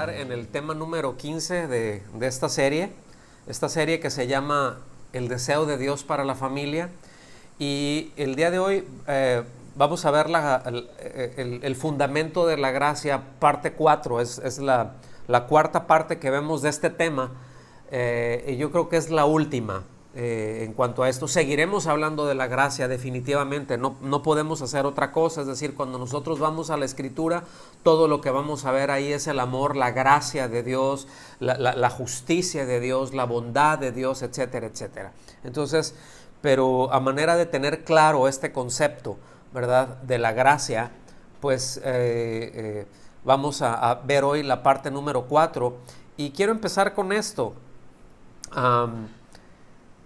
empezar en el tema número 15 de esta serie que se llama El deseo de Dios para la familia. Y el día de hoy vamos a ver el fundamento de la gracia, parte 4, es la cuarta parte que vemos de este tema, y yo creo que es la última. En cuanto a esto, seguiremos hablando de la gracia definitivamente, no podemos hacer otra cosa, es decir, cuando nosotros vamos a la Escritura, todo lo que vamos a ver ahí es el amor, la gracia de Dios, la justicia de Dios, la bondad de Dios, etcétera, etcétera. Entonces, pero a manera de tener claro este concepto, ¿verdad?, de la gracia, pues vamos a ver hoy la parte número 4, y quiero empezar con esto.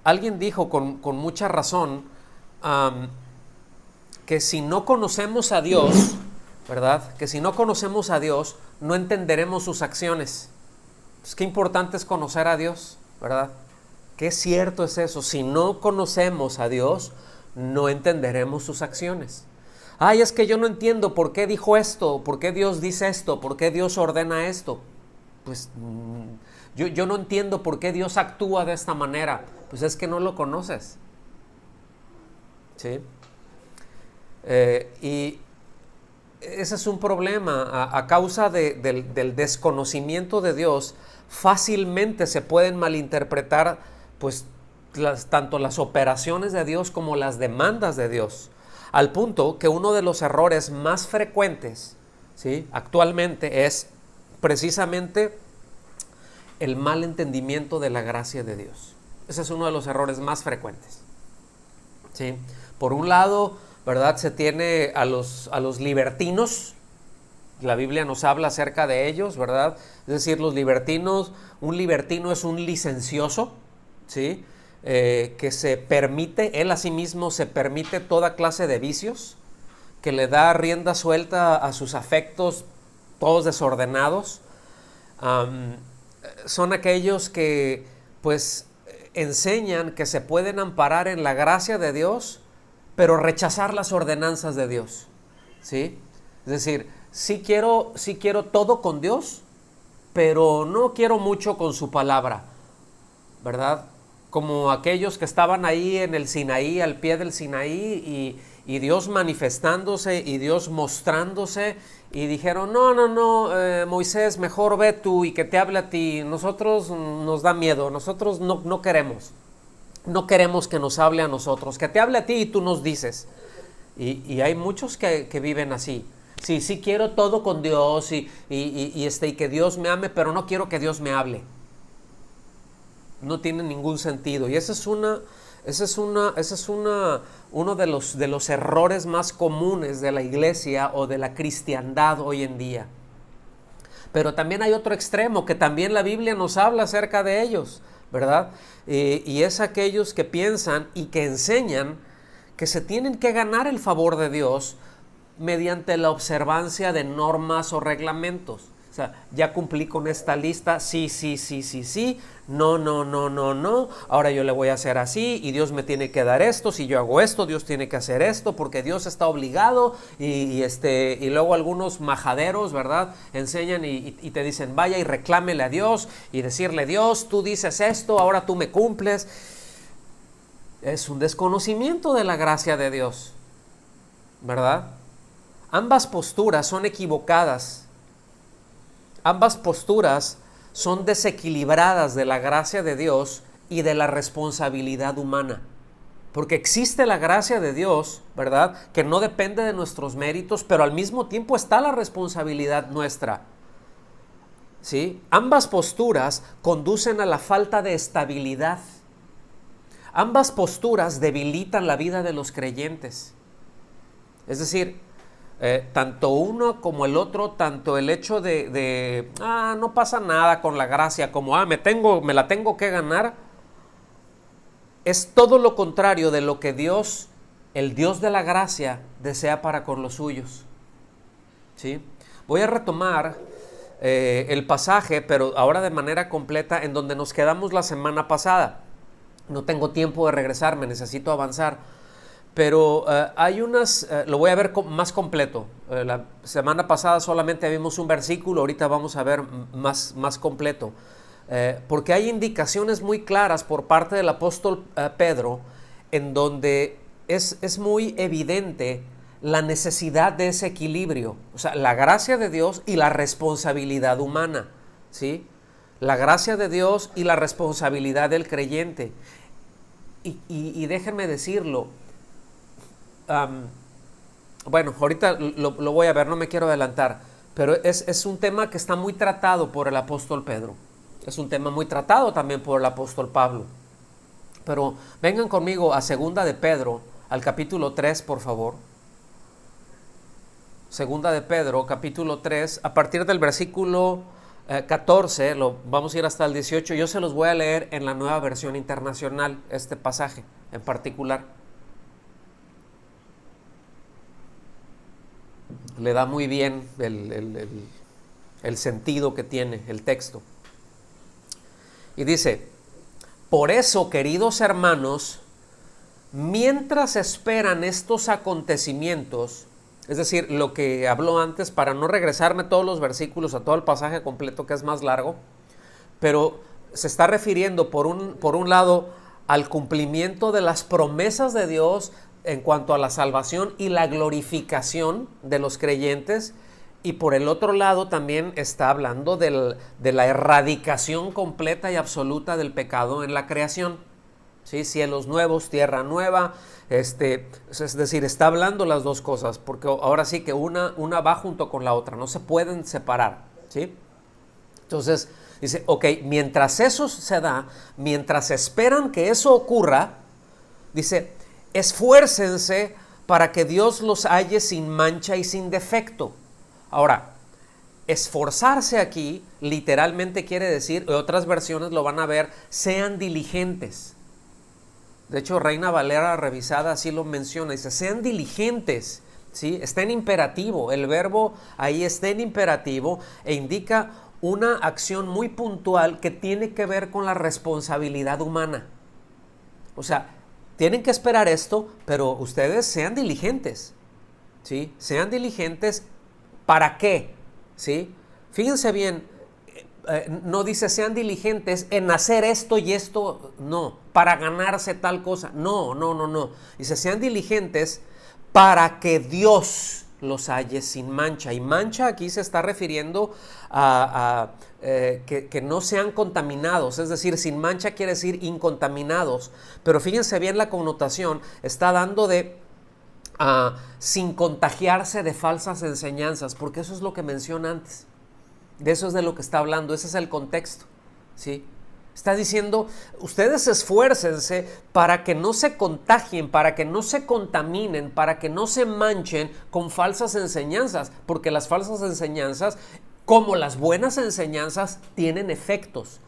Alguien dijo con mucha razón que si no conocemos a Dios, ¿verdad?, que si no conocemos a Dios, no entenderemos sus acciones. Pues qué importante es conocer a Dios, ¿verdad? Qué cierto es eso. Si no conocemos a Dios, no entenderemos sus acciones. Ay, es que yo no entiendo por qué dijo esto, por qué Dios dice esto, por qué Dios ordena esto. Pues yo no entiendo por qué Dios actúa de esta manera. Pues es que no lo conoces. ¿Sí? Y ese es un problema. A causa del desconocimiento de Dios, fácilmente se pueden malinterpretar pues tanto las operaciones de Dios como las demandas de Dios. Al punto que uno de los errores más frecuentes, ¿sí?, actualmente es precisamente el mal entendimiento de la gracia de Dios. Ese es uno de los errores más frecuentes. ¿Sí? Por un lado, ¿verdad?, se tiene a los libertinos. La Biblia nos habla acerca de ellos, ¿verdad? Es decir, los libertinos, un libertino es un licencioso, ¿sí?, que se permite, él a sí mismo se permite toda clase de vicios, que le da rienda suelta a sus afectos, todos desordenados. Son aquellos que pues enseñan que se pueden amparar en la gracia de Dios, pero rechazar las ordenanzas de Dios, ¿sí? Es decir, sí quiero todo con Dios, pero no quiero mucho con su palabra, ¿verdad? Como aquellos que estaban ahí en el Sinaí, al pie del Sinaí, y Dios manifestándose y Dios mostrándose, y dijeron, no, Moisés, mejor ve tú y que te hable a ti, nosotros nos da miedo, nosotros no queremos que nos hable a nosotros, que te hable a ti y tú nos dices. Y hay muchos que viven así. Sí quiero todo con Dios y que Dios me ame, pero no quiero que Dios me hable. No tiene ningún sentido. Y ese es uno de los errores más comunes de la iglesia o de la cristiandad hoy en día. Pero también hay otro extremo que también la Biblia nos habla acerca de ellos, ¿verdad? Y es aquellos que piensan y que enseñan que se tienen que ganar el favor de Dios mediante la observancia de normas o reglamentos. O sea, ya cumplí con esta lista, sí, no, ahora yo le voy a hacer así y Dios me tiene que dar esto, si yo hago esto, Dios tiene que hacer esto, porque Dios está obligado, y luego algunos majaderos, ¿verdad?, enseñan y te dicen, vaya y reclámele a Dios y decirle, Dios, tú dices esto, ahora tú me cumples. Es un desconocimiento de la gracia de Dios, ¿verdad? Ambas posturas son equivocadas. Ambas posturas son desequilibradas de la gracia de Dios y de la responsabilidad humana. Porque existe la gracia de Dios, ¿verdad?, que no depende de nuestros méritos, pero al mismo tiempo está la responsabilidad nuestra. ¿Sí? Ambas posturas conducen a la falta de estabilidad. Ambas posturas debilitan la vida de los creyentes. Es decir, tanto uno como el otro, tanto el hecho de no pasa nada con la gracia, como me la tengo que ganar, es todo lo contrario de lo que Dios, el Dios de la gracia, desea para con los suyos. ¿Sí? Voy a retomar el pasaje, pero ahora de manera completa, en donde nos quedamos la semana pasada. No tengo tiempo de regresarme, necesito avanzar. pero hay unas, lo voy a ver más completo. La semana pasada solamente vimos un versículo, ahorita vamos a ver más completo. Porque hay indicaciones muy claras por parte del apóstol Pedro, en donde es muy evidente la necesidad de ese equilibrio, o sea, la gracia de Dios y la responsabilidad humana, ¿sí? La gracia de Dios y la responsabilidad del creyente. Y déjenme decirlo, bueno, ahorita lo voy a ver, no me quiero adelantar, pero es un tema que está muy tratado por el apóstol Pedro. Es un tema muy tratado también por el apóstol Pablo. Pero vengan conmigo a Segunda de Pedro, al capítulo 3, por favor. Segunda de Pedro, capítulo 3, a partir del versículo 14, vamos a ir hasta el 18. Yo se los voy a leer en la Nueva Versión Internacional, este pasaje en particular. Le da muy bien el sentido que tiene el texto. Y dice: por eso, queridos hermanos, mientras esperan estos acontecimientos, es decir, lo que habló antes, para no regresarme todos los versículos, a todo el pasaje completo que es más largo, pero se está refiriendo por un lado al cumplimiento de las promesas de Dios en cuanto a la salvación y la glorificación de los creyentes, y por el otro lado también está hablando de la erradicación completa y absoluta del pecado en la creación. ¿Sí? Cielos nuevos, tierra nueva, es decir, está hablando las dos cosas, porque ahora sí que una va junto con la otra, no se pueden separar, ¿sí? Entonces dice, ok, mientras eso se da, mientras esperan que eso ocurra, dice, esfuércense para que Dios los halle sin mancha y sin defecto. Ahora, esforzarse aquí literalmente quiere decir, otras versiones lo van a ver, sean diligentes. De hecho, Reina Valera revisada así lo menciona, dice, sean diligentes, ¿sí? Está en imperativo, el verbo ahí está en imperativo e indica una acción muy puntual que tiene que ver con la responsabilidad humana. O sea, tienen que esperar esto, pero ustedes sean diligentes, ¿sí? Sean diligentes, ¿para qué? ¿Sí? Fíjense bien, no dice sean diligentes en hacer esto y esto, no, para ganarse tal cosa, no. Dice sean diligentes para que Dios los halle sin mancha. Y mancha aquí se está refiriendo a que no sean contaminados, es decir, sin mancha quiere decir incontaminados. Pero fíjense bien la connotación, está dando de sin contagiarse de falsas enseñanzas, porque eso es lo que menciona antes. De eso es de lo que está hablando, ese es el contexto, ¿sí? Está diciendo, ustedes esfuércense para que no se contagien, para que no se contaminen, para que no se manchen con falsas enseñanzas, porque las falsas enseñanzas, como las buenas enseñanzas, tienen efectos,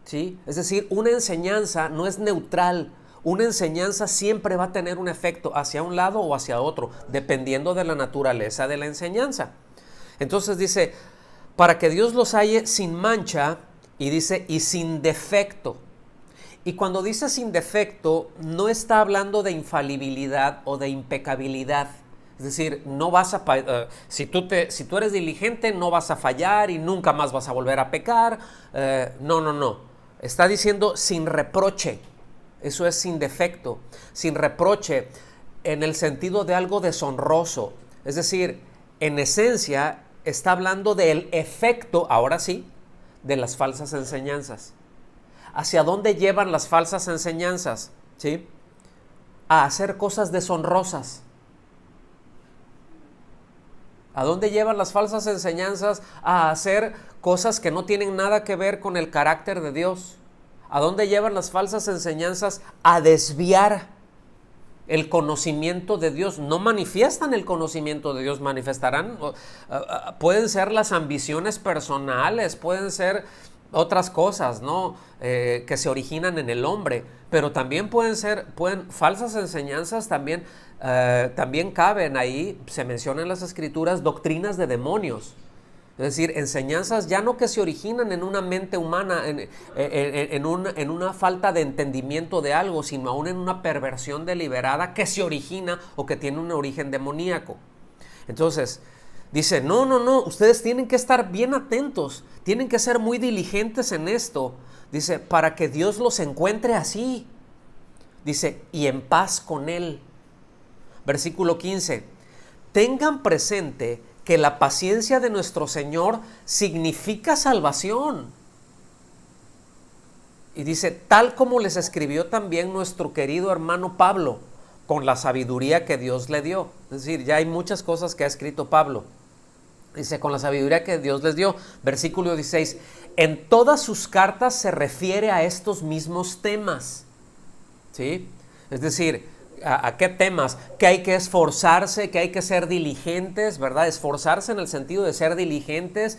¿sí? Es decir, una enseñanza no es neutral, una enseñanza siempre va a tener un efecto hacia un lado o hacia otro, dependiendo de la naturaleza de la enseñanza. Entonces dice, para que Dios los halle sin mancha, y dice, y sin defecto. Y cuando dice sin defecto, no está hablando de infalibilidad o de impecabilidad. Es decir, no vas a si tú eres diligente, no vas a fallar y nunca más vas a volver a pecar. No. Está diciendo sin reproche. Eso es sin defecto. Sin reproche en el sentido de algo deshonroso. Es decir, en esencia está hablando del efecto, ahora sí, de las falsas enseñanzas. ¿Hacia dónde llevan las falsas enseñanzas? ¿Sí? A hacer cosas deshonrosas. ¿A dónde llevan las falsas enseñanzas? A hacer cosas que no tienen nada que ver con el carácter de Dios. ¿A dónde llevan las falsas enseñanzas? A desviar el conocimiento de Dios. No manifiestan el conocimiento de Dios, manifestarán, pueden ser las ambiciones personales, pueden ser otras cosas, ¿no? Que se originan en el hombre, pero también pueden falsas enseñanzas, también caben ahí, se menciona en las escrituras, doctrinas de demonios. Es decir, enseñanzas ya no que se originan en una mente humana, en una falta de entendimiento de algo, sino aún en una perversión deliberada que se origina o que tiene un origen demoníaco. Entonces, dice, no, ustedes tienen que estar bien atentos, tienen que ser muy diligentes en esto. Dice, para que Dios los encuentre así. Dice, y en paz con Él. Versículo 15, tengan presente que la paciencia de nuestro Señor significa salvación. Y dice, tal como les escribió también nuestro querido hermano Pablo, con la sabiduría que Dios le dio. Es decir, ya hay muchas cosas que ha escrito Pablo. Dice, con la sabiduría que Dios les dio. Versículo 16, en todas sus cartas se refiere a estos mismos temas. ¿Sí? Es decir, ¿a qué temas? Que hay que esforzarse, que hay que ser diligentes, ¿verdad? Esforzarse en el sentido de ser diligentes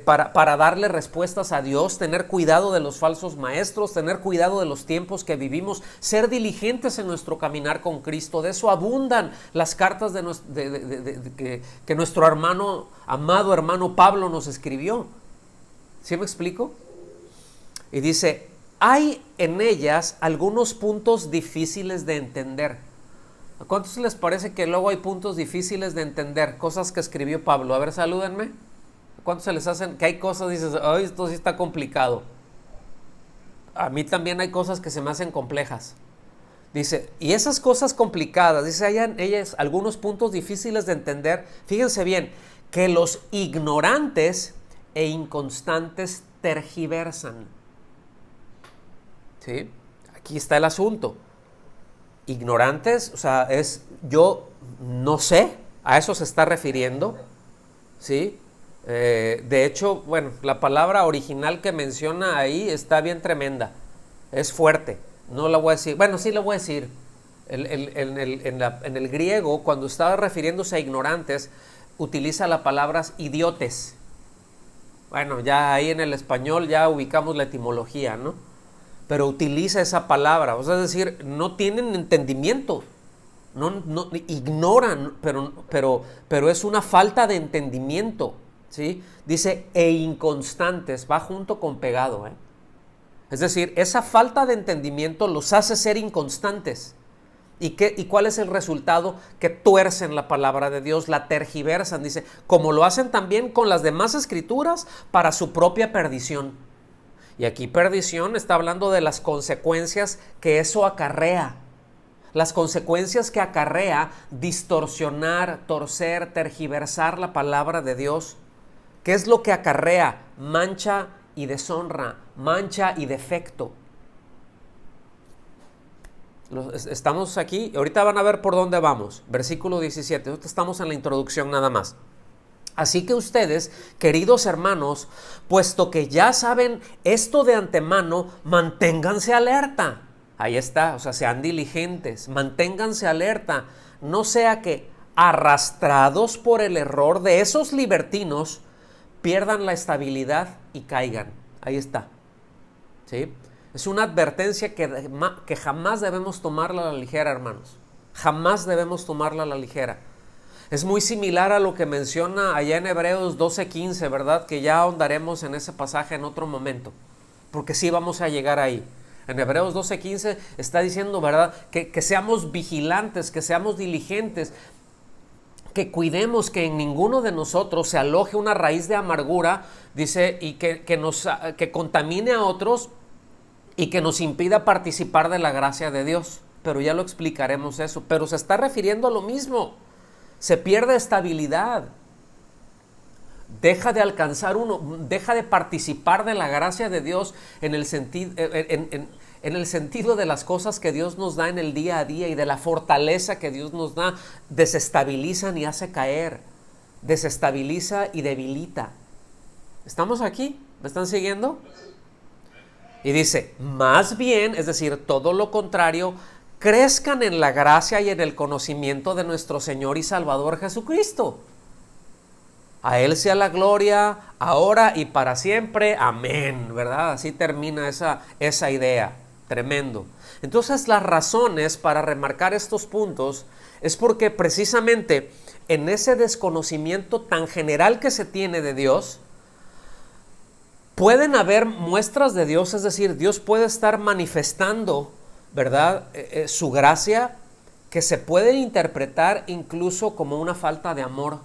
para darle respuestas a Dios, tener cuidado de los falsos maestros, tener cuidado de los tiempos que vivimos, ser diligentes en nuestro caminar con Cristo. De eso abundan las cartas que nuestro amado hermano Pablo nos escribió. ¿Sí me explico? Y dice, hay en ellas algunos puntos difíciles de entender. ¿A cuántos les parece que luego hay puntos difíciles de entender? Cosas que escribió Pablo. A ver, salúdenme. ¿A cuántos se les hacen que hay cosas, dices, ay, esto sí está complicado? A mí también hay cosas que se me hacen complejas. Dice, y esas cosas complicadas, dice, hay en ellas algunos puntos difíciles de entender. Fíjense bien, que los ignorantes e inconstantes tergiversan. ¿Sí? Aquí está el asunto. Ignorantes, o sea, yo no sé, a eso se está refiriendo. ¿Sí? De hecho, bueno, la palabra original que menciona ahí está bien tremenda. Es fuerte. No la voy a decir. Bueno, sí la voy a decir. En el griego, cuando estaba refiriéndose a ignorantes, utiliza la palabra idiotes. Bueno, ya ahí en el español ya ubicamos la etimología, ¿no? Pero utiliza esa palabra, o sea, es decir, no tienen entendimiento, no ignoran, pero es una falta de entendimiento, ¿sí? Dice, e inconstantes, va junto con pegado, ¿eh? Es decir, esa falta de entendimiento los hace ser inconstantes. ¿Y cuál es el resultado? Que tuercen la palabra de Dios, la tergiversan, dice, como lo hacen también con las demás escrituras para su propia perdición. Y aquí perdición está hablando de las consecuencias que eso acarrea. Las consecuencias que acarrea distorsionar, torcer, tergiversar la palabra de Dios. ¿Qué es lo que acarrea? Mancha y deshonra, mancha y defecto. Estamos aquí, ahorita van a ver por dónde vamos. Versículo 17, ahorita estamos en la introducción nada más. Así que ustedes, queridos hermanos, puesto que ya saben esto de antemano, manténganse alerta. Ahí está, o sea, sean diligentes, manténganse alerta. No sea que, arrastrados por el error de esos libertinos, pierdan la estabilidad y caigan. Ahí está. ¿Sí? Es una advertencia que jamás debemos tomarla a la ligera, hermanos. Jamás debemos tomarla a la ligera. Es muy similar a lo que menciona allá en Hebreos 12:15, ¿verdad? Que ya ahondaremos en ese pasaje en otro momento, porque sí vamos a llegar ahí. En Hebreos 12:15 está diciendo, ¿verdad? Que seamos vigilantes, que seamos diligentes, que cuidemos que en ninguno de nosotros se aloje una raíz de amargura, dice, y que contamine a otros y que nos impida participar de la gracia de Dios. Pero ya lo explicaremos eso. Pero se está refiriendo a lo mismo. Se pierde estabilidad, deja de alcanzar deja de participar de la gracia de Dios en el sentido de las cosas que Dios nos da en el día a día y de la fortaleza que Dios nos da. Desestabilizan y hace caer, desestabiliza y debilita. ¿Estamos aquí? ¿Me están siguiendo? Y dice, más bien, es decir, todo lo contrario, crezcan en la gracia y en el conocimiento de nuestro Señor y Salvador Jesucristo. A Él sea la gloria, ahora y para siempre. Amén, ¿verdad? Así termina esa idea. Tremendo. Entonces las razones para remarcar estos puntos es porque precisamente en ese desconocimiento tan general que se tiene de Dios, pueden haber muestras de Dios, es decir, Dios puede estar manifestando, ¿verdad? Su gracia, que se puede interpretar incluso como una falta de amor.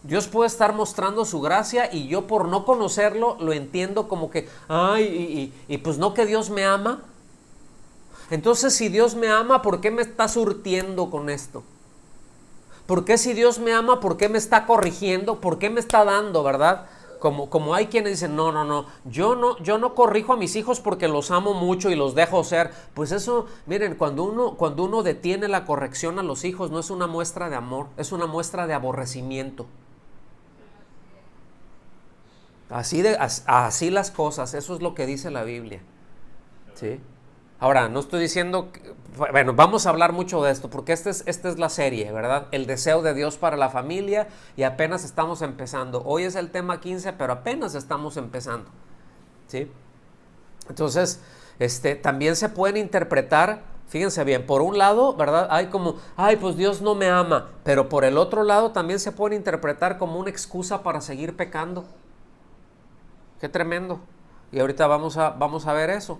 Dios puede estar mostrando su gracia y yo por no conocerlo lo entiendo como que, y pues no que Dios me ama. Entonces si Dios me ama, ¿por qué me está surtiendo con esto? ¿Por qué si Dios me ama, por qué me está corrigiendo? ¿Por qué me está dando, verdad? Como hay quienes dicen, no, yo no corrijo a mis hijos porque los amo mucho y los dejo ser. Pues eso, miren, cuando uno detiene la corrección a los hijos, no es una muestra de amor, es una muestra de aborrecimiento. Así las cosas, eso es lo que dice la Biblia. ¿Sí? Ahora, no estoy diciendo, bueno, vamos a hablar mucho de esto, porque esta es la serie, ¿verdad? El deseo de Dios para la familia, y apenas estamos empezando. Hoy es el tema 15, pero apenas estamos empezando. ¿Sí? Entonces, también se pueden interpretar, fíjense bien, por un lado, ¿verdad? Hay como, pues Dios no me ama, pero por el otro lado también se puede interpretar como una excusa para seguir pecando. Qué tremendo. Y ahorita vamos a ver eso.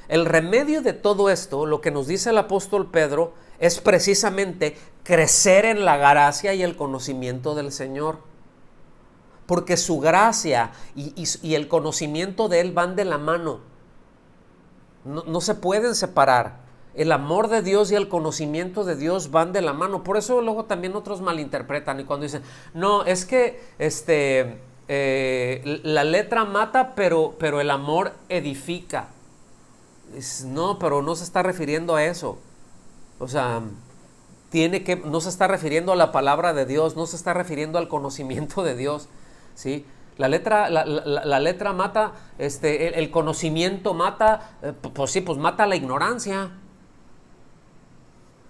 El remedio de todo esto, lo que nos dice el apóstol Pedro, es precisamente crecer en la gracia y el conocimiento del Señor. Porque su gracia y el conocimiento de Él van de la mano. No se pueden separar. El amor de Dios y el conocimiento de Dios van de la mano. Por eso luego también otros malinterpretan y cuando dicen, no, es que la letra mata, pero el amor edifica. No, pero no se está refiriendo a eso. O sea, no se está refiriendo a la palabra de Dios, no se está refiriendo al conocimiento de Dios, ¿sí? La letra mata, el conocimiento mata, pues sí, pues mata la ignorancia,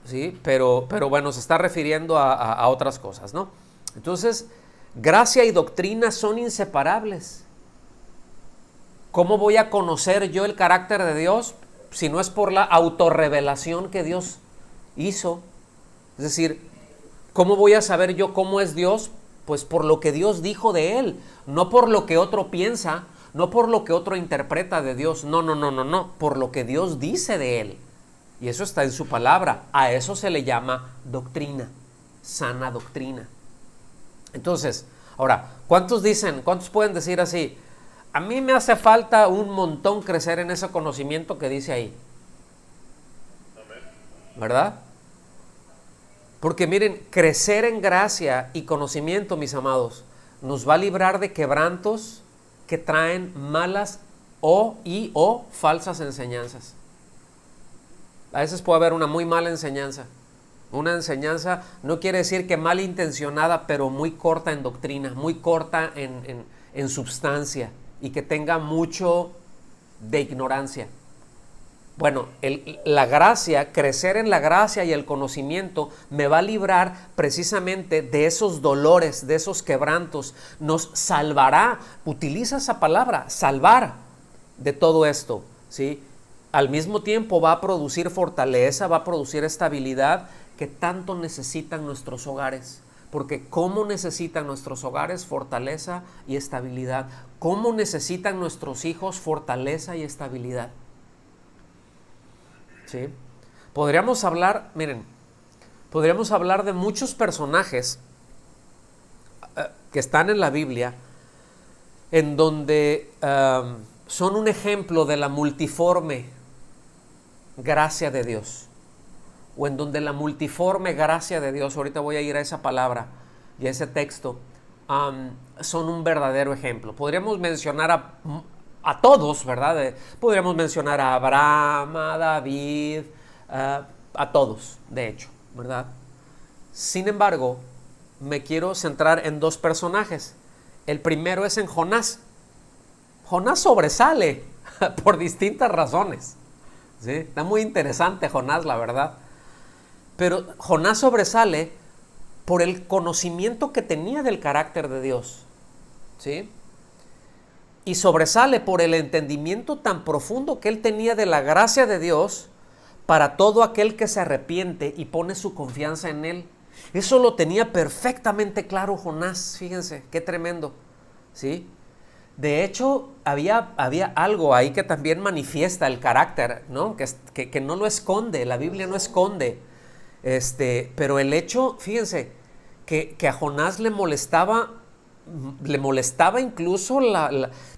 ¿sí? Pero bueno, se está refiriendo a otras cosas, ¿no? Entonces, gracia y doctrina son inseparables. ¿Cómo voy a conocer yo el carácter de Dios si no es por la autorrevelación que Dios hizo? Es decir, ¿cómo voy a saber yo cómo es Dios? Pues por lo que Dios dijo de Él, no por lo que otro piensa, no por lo que otro interpreta de Dios, no, por lo que Dios dice de Él. Y eso está en su palabra. A eso se le llama doctrina, sana doctrina. Entonces, ahora, ¿cuántos pueden decir así? A mí me hace falta un montón crecer en ese conocimiento que dice ahí. ¿Verdad? Porque miren, crecer en gracia y conocimiento, mis amados, nos va a librar de quebrantos que traen malas o falsas enseñanzas. A veces puede haber una muy mala enseñanza. Una enseñanza no quiere decir que malintencionada, pero muy corta en doctrina, muy corta en substancia, y que tenga mucho de ignorancia. Bueno, la gracia, crecer en la gracia y el conocimiento me va a librar precisamente de esos dolores, de esos quebrantos. Nos salvará, utiliza esa palabra, salvar, de todo esto, ¿sí? Al mismo tiempo va a producir fortaleza, va a producir estabilidad que tanto necesitan nuestros hogares. Porque ¿cómo necesitan nuestros hogares fortaleza y estabilidad? ¿Cómo necesitan nuestros hijos fortaleza y estabilidad? ¿Sí? Podríamos hablar de muchos personajes que están en la Biblia en donde son un ejemplo de la multiforme gracia de Dios. O en donde la multiforme gracia de Dios, ahorita voy a ir a esa palabra y a ese texto, son un verdadero ejemplo. Podríamos mencionar a todos, ¿verdad? Podríamos mencionar a Abraham, a David, a todos, de hecho, ¿verdad? Sin embargo, me quiero centrar en dos personajes. El primero es en Jonás. Jonás sobresale por distintas razones, ¿sí? Está muy interesante Jonás, la verdad. Pero Jonás sobresale por el conocimiento que tenía del carácter de Dios, ¿sí? y sobresale por el entendimiento tan profundo que él tenía de la gracia de Dios para todo aquel que se arrepiente y pone su confianza en él. Eso lo tenía perfectamente claro Jonás, fíjense, qué tremendo, ¿sí? De hecho, había algo ahí que también manifiesta el carácter, ¿no? Que no lo esconde, la Biblia no esconde. Pero el hecho, fíjense, que a Jonás le molestaba incluso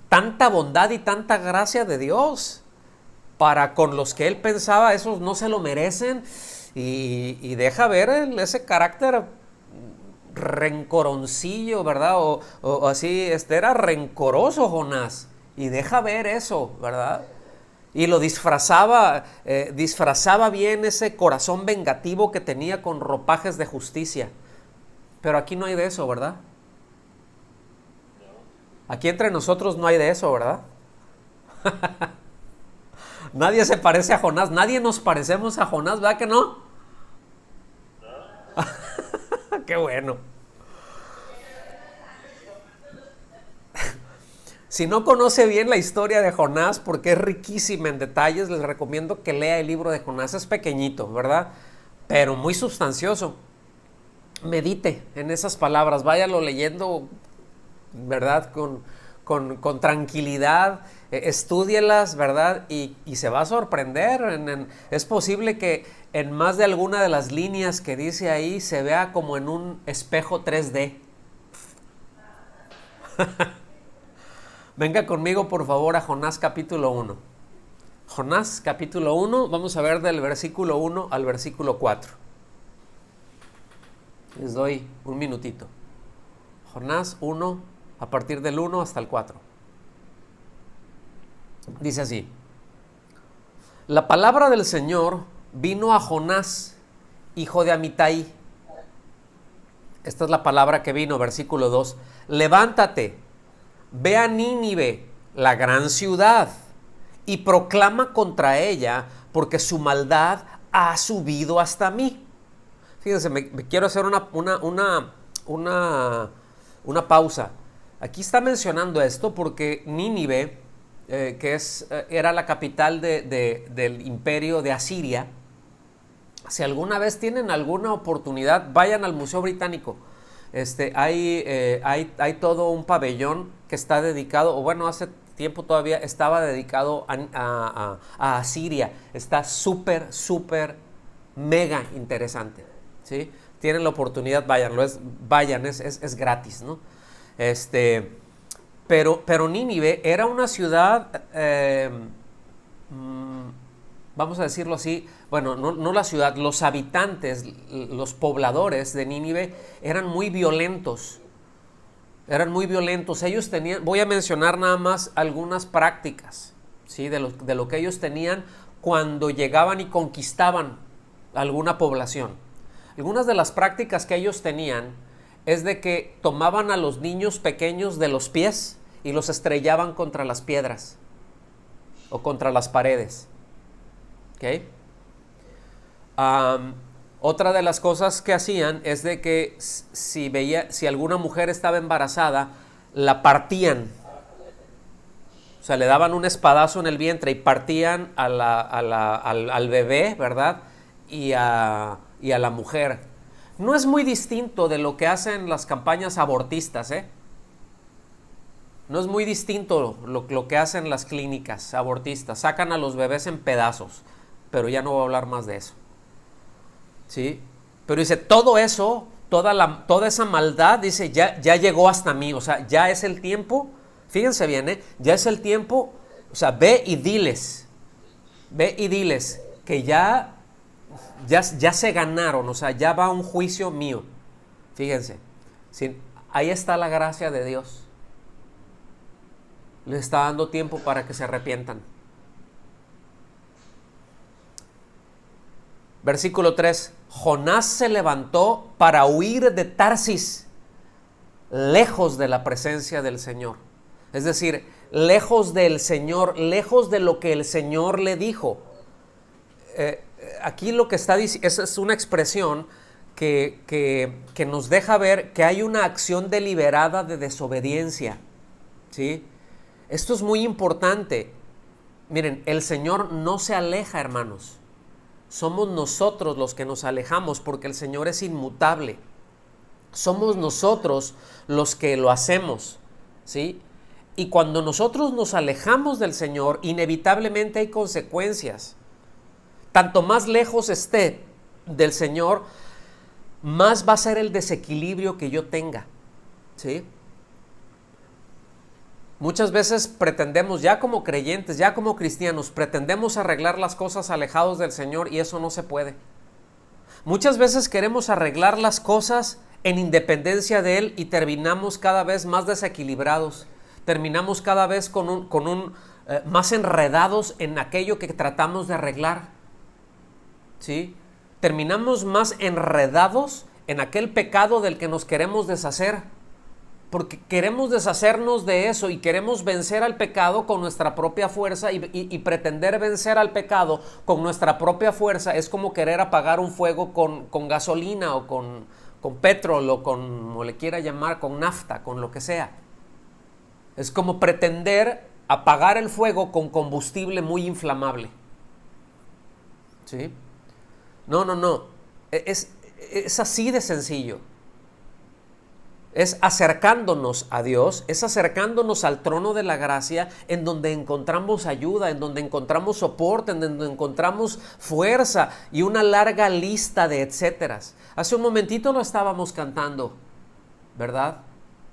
tanta bondad y tanta gracia de Dios para con los que él pensaba, esos no se lo merecen, y deja ver ese carácter rencoroncillo, ¿verdad? O así, era rencoroso Jonás, y deja ver eso, ¿verdad? Y lo disfrazaba bien ese corazón vengativo que tenía con ropajes de justicia. Pero aquí no hay de eso, ¿verdad? Aquí entre nosotros no hay de eso, ¿verdad? Nadie se parece a Jonás, nadie nos parecemos a Jonás, ¿verdad que no? Qué bueno. Si no conoce bien la historia de Jonás, porque es riquísima en detalles, les recomiendo que lea el libro de Jonás. Es pequeñito, ¿verdad? Pero muy sustancioso. Medite en esas palabras, váyalo leyendo, ¿verdad? Con tranquilidad, estúdielas, ¿verdad? Y se va a sorprender. Es posible que en más de alguna de las líneas que dice ahí se vea como en un espejo 3D. Venga conmigo, por favor, a Jonás capítulo 1. Jonás capítulo 1, vamos a ver del versículo 1 al versículo 4. Les doy un minutito. Jonás 1, a partir del 1 hasta el 4. Dice así: la palabra del Señor vino a Jonás, hijo de Amitai. Esta es la palabra que vino, versículo 2. Levántate, ve a Nínive, la gran ciudad, y proclama contra ella, porque su maldad ha subido hasta mí. Fíjense, me quiero hacer una pausa. Aquí está mencionando esto porque Nínive, era la capital del imperio de Asiria. Si alguna vez tienen alguna oportunidad, vayan al Museo Británico. Hay todo un pabellón que está dedicado, o bueno, hace tiempo todavía estaba dedicado a Asiria. Está súper, mega interesante, ¿sí? Tienen la oportunidad, váyanlo, es gratis, ¿no? Pero Nínive era una ciudad, vamos a decirlo así, bueno, no la ciudad, los habitantes, los pobladores de Nínive eran muy violentos. Ellos tenían, voy a mencionar nada más algunas prácticas, ¿sí? de lo que ellos tenían cuando llegaban y conquistaban alguna población. Algunas de las prácticas que ellos tenían es de que tomaban a los niños pequeños de los pies y los estrellaban contra las piedras o contra las paredes. ¿Okay? Otra de las cosas que hacían es de que si alguna mujer estaba embarazada, la partían. O sea, le daban un espadazo en el vientre y partían al bebé, ¿verdad? Y a la mujer. No es muy distinto de lo que hacen las campañas abortistas, ¿eh? No es muy distinto lo que hacen las clínicas abortistas. Sacan a los bebés en pedazos, pero ya no voy a hablar más de eso, ¿sí? Pero dice, todo eso, toda esa maldad, dice, ya llegó hasta mí. O sea, ya es el tiempo, fíjense bien, ya es el tiempo. O sea, ve y diles que ya se ganaron. O sea, ya va un juicio mío. Fíjense, ¿sí? Ahí está la gracia de Dios. Les está dando tiempo para que se arrepientan. Versículo 3. Jonás se levantó para huir de Tarsis, lejos de la presencia del Señor. Es decir, lejos del Señor, lejos de lo que el Señor le dijo. Aquí lo que está diciendo es una expresión que nos deja ver que hay una acción deliberada de desobediencia, ¿sí? Esto es muy importante. Miren, el Señor no se aleja, hermanos. Somos nosotros los que nos alejamos porque el Señor es inmutable. Somos nosotros los que lo hacemos, ¿sí? Y cuando nosotros nos alejamos del Señor, inevitablemente hay consecuencias. Tanto más lejos esté del Señor, más va a ser el desequilibrio que yo tenga, ¿sí? Muchas veces pretendemos, ya como creyentes, ya como cristianos, pretendemos arreglar las cosas alejados del Señor y eso no se puede. Muchas veces queremos arreglar las cosas en independencia de Él y terminamos cada vez más desequilibrados. Terminamos cada vez más enredados en aquello que tratamos de arreglar, ¿sí? Terminamos más enredados en aquel pecado del que nos queremos deshacer. Porque queremos deshacernos de eso y queremos vencer al pecado con nuestra propia fuerza y pretender vencer al pecado con nuestra propia fuerza es como querer apagar un fuego con gasolina o con petróleo o como le quiera llamar, con nafta, con lo que sea. Es como pretender apagar el fuego con combustible muy inflamable. ¿Sí? No. Es así de sencillo. Es acercándonos a Dios, es acercándonos al trono de la gracia en donde encontramos ayuda, en donde encontramos soporte, en donde encontramos fuerza y una larga lista de etcéteras. Hace un momentito lo estábamos cantando, ¿verdad?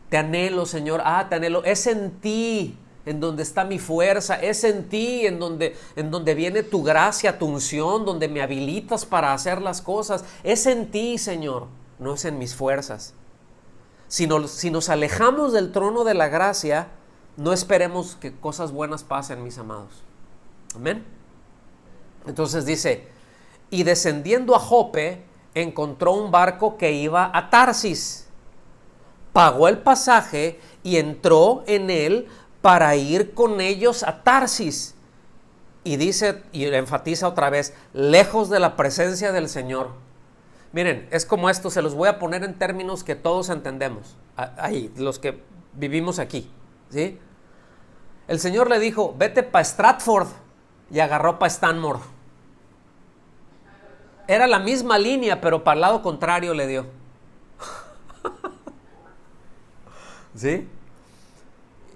Te anhelo, Señor, te anhelo. Es en ti en donde está mi fuerza, es en ti en donde viene tu gracia, tu unción, donde me habilitas para hacer las cosas. Es en ti, Señor, no es en mis fuerzas. Si nos alejamos del trono de la gracia, no esperemos que cosas buenas pasen, mis amados. Amén. Entonces dice, y descendiendo a Jope, encontró un barco que iba a Tarsis. Pagó el pasaje y entró en él para ir con ellos a Tarsis. Y dice, y enfatiza otra vez, lejos de la presencia del Señor. Miren, es como esto, se los voy a poner en términos que todos entendemos, ahí, los que vivimos aquí, ¿sí? El Señor le dijo, vete para Stratford, y agarró para Stanmore. Era la misma línea, pero para el lado contrario le dio. ¿Sí?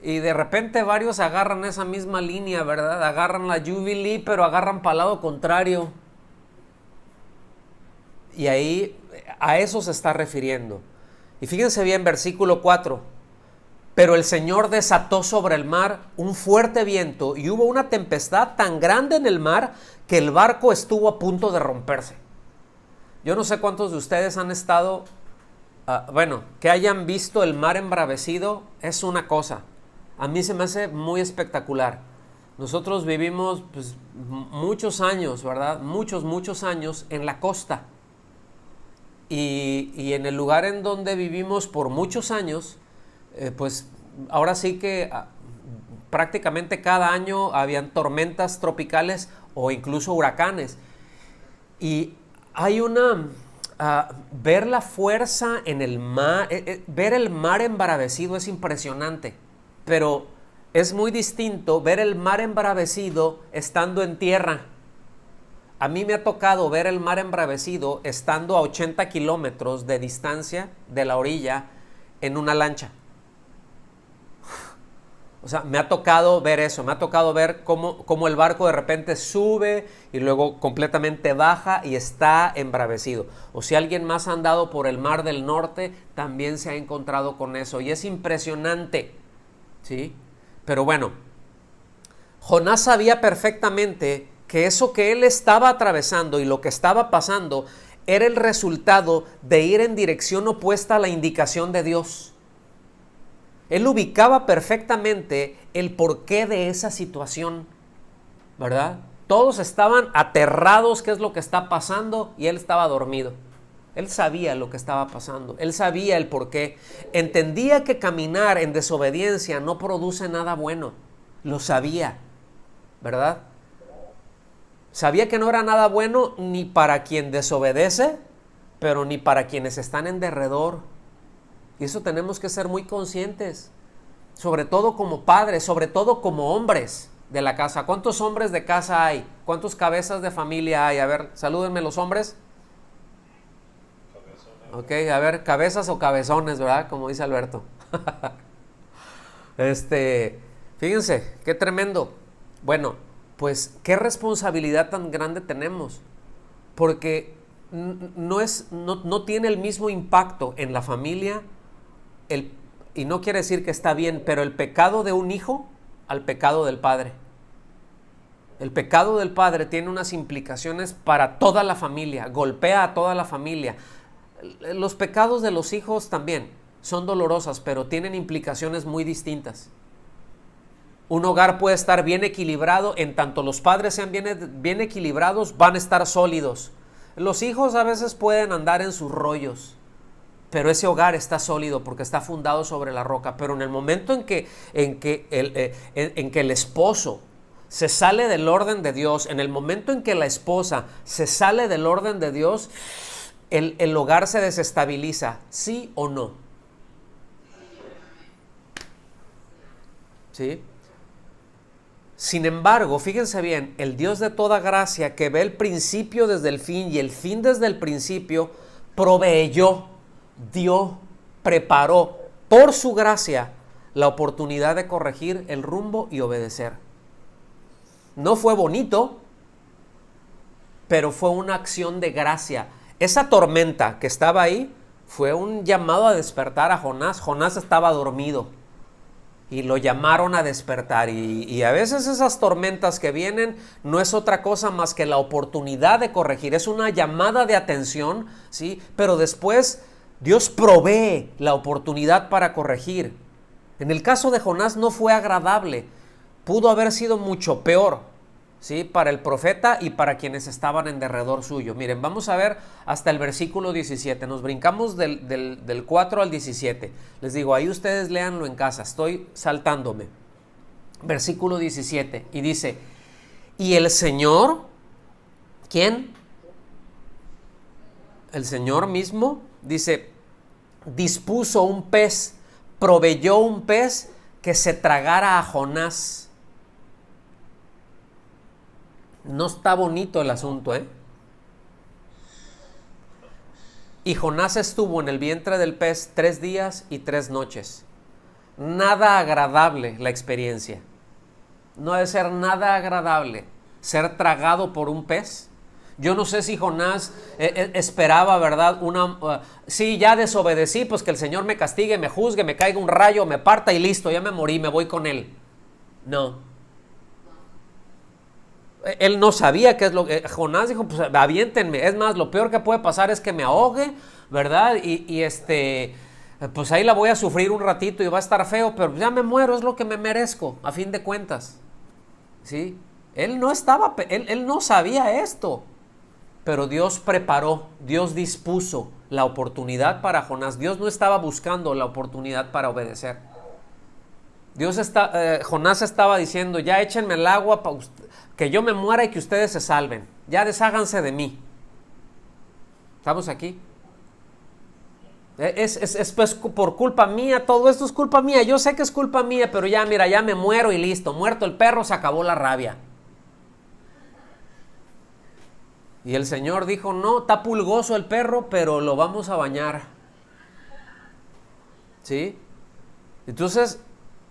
Y de repente varios agarran esa misma línea, ¿verdad? Agarran la Jubilee, pero agarran para el lado contrario. Y ahí a eso se está refiriendo. Y fíjense bien, versículo 4. Pero el Señor desató sobre el mar un fuerte viento y hubo una tempestad tan grande en el mar que el barco estuvo a punto de romperse. Yo no sé cuántos de ustedes han estado, que hayan visto el mar embravecido, es una cosa. A mí se me hace muy espectacular. Nosotros vivimos muchos años, ¿verdad? Muchos años en la costa. Y en el lugar en donde vivimos por muchos años, pues ahora sí que prácticamente cada año habían tormentas tropicales o incluso huracanes. Y hay ver la fuerza en el mar, ver el mar embravecido es impresionante, pero es muy distinto ver el mar embravecido estando en tierra. A mí me ha tocado ver el mar embravecido estando a 80 kilómetros de distancia de la orilla en una lancha. O sea, me ha tocado ver eso, me ha tocado ver cómo el barco de repente sube y luego completamente baja y está embravecido. O si alguien más ha andado por el Mar del Norte, también se ha encontrado con eso. Y es impresionante, ¿sí? Pero bueno, Jonás sabía perfectamente que eso que él estaba atravesando y lo que estaba pasando era el resultado de ir en dirección opuesta a la indicación de Dios. Él ubicaba perfectamente el porqué de esa situación, ¿verdad? Todos estaban aterrados, qué es lo que está pasando, y él estaba dormido. Él sabía lo que estaba pasando, él sabía el porqué. Entendía que caminar en desobediencia no produce nada bueno, lo sabía, ¿verdad? Sabía que no era nada bueno ni para quien desobedece, pero ni para quienes están en derredor. Y eso tenemos que ser muy conscientes. sobre todo como padres, sobre todo como hombres de la casa. ¿Cuántos hombres de casa hay? ¿Cuántos cabezas de familia hay? A ver, salúdenme los hombres. Ok, a ver, cabezas o cabezones, ¿verdad? Como dice Alberto. Fíjense, qué tremendo. Bueno, pues qué responsabilidad tan grande tenemos, porque no tiene el mismo impacto en la familia, y no quiere decir que está bien, pero el pecado de un hijo al pecado del padre. El pecado del padre tiene unas implicaciones para toda la familia, golpea a toda la familia. Los pecados de los hijos también son dolorosas, pero tienen implicaciones muy distintas. Un hogar puede estar bien equilibrado, en tanto los padres sean bien equilibrados, van a estar sólidos. Los hijos a veces pueden andar en sus rollos, pero ese hogar está sólido porque está fundado sobre la roca. Pero en el momento en que el esposo se sale del orden de Dios, en el momento en que la esposa se sale del orden de Dios, el hogar se desestabiliza, ¿sí o no? ¿Sí? Sin embargo, fíjense bien, el Dios de toda gracia, que ve el principio desde el fin y el fin desde el principio, proveyó, dio, preparó por su gracia la oportunidad de corregir el rumbo y obedecer. No fue bonito, pero fue una acción de gracia. Esa tormenta que estaba ahí fue un llamado a despertar a Jonás. Jonás estaba dormido y lo llamaron a despertar, y a veces esas tormentas que vienen no es otra cosa más que la oportunidad de corregir, es una llamada de atención, ¿sí? Pero después Dios provee la oportunidad para corregir. En el caso de Jonás no fue agradable, pudo haber sido mucho peor, ¿sí? Para el profeta y para quienes estaban en derredor suyo. Miren, vamos a ver hasta el versículo 17, nos brincamos del 4 al 17. Les digo, ahí ustedes léanlo en casa, estoy saltándome. Versículo 17, y dice, y el Señor, ¿quién? El Señor mismo, dice, dispuso un pez, proveyó un pez que se tragara a Jonás. No está bonito el asunto, ¿eh? Y Jonás estuvo en el vientre del pez 3 días y 3 noches. Nada agradable la experiencia. No debe ser nada agradable ser tragado por un pez. Yo no sé si Jonás esperaba, ¿verdad? Sí, ya desobedecí, pues que el Señor me castigue, me juzgue, me caiga un rayo, me parta y listo, ya me morí, me voy con él. No. Él no sabía qué es lo que... Jonás dijo, pues aviéntenme. Es más, lo peor que puede pasar es que me ahogue, ¿verdad? Pues ahí la voy a sufrir un ratito y va a estar feo, pero ya me muero, es lo que me merezco, a fin de cuentas. ¿Sí? Él no sabía esto, pero Dios preparó, Dios dispuso la oportunidad para Jonás. Dios no estaba buscando la oportunidad para obedecer. Jonás estaba diciendo, ya échenme el agua que yo me muera y que ustedes se salven. Ya desháganse de mí. ¿Estamos aquí? Es pues por culpa mía, todo esto es culpa mía. Yo sé que es culpa mía, pero ya, mira, ya me muero y listo. Muerto el perro, se acabó la rabia. Y el Señor dijo, no, está pulgoso el perro, pero lo vamos a bañar. ¿Sí? Entonces,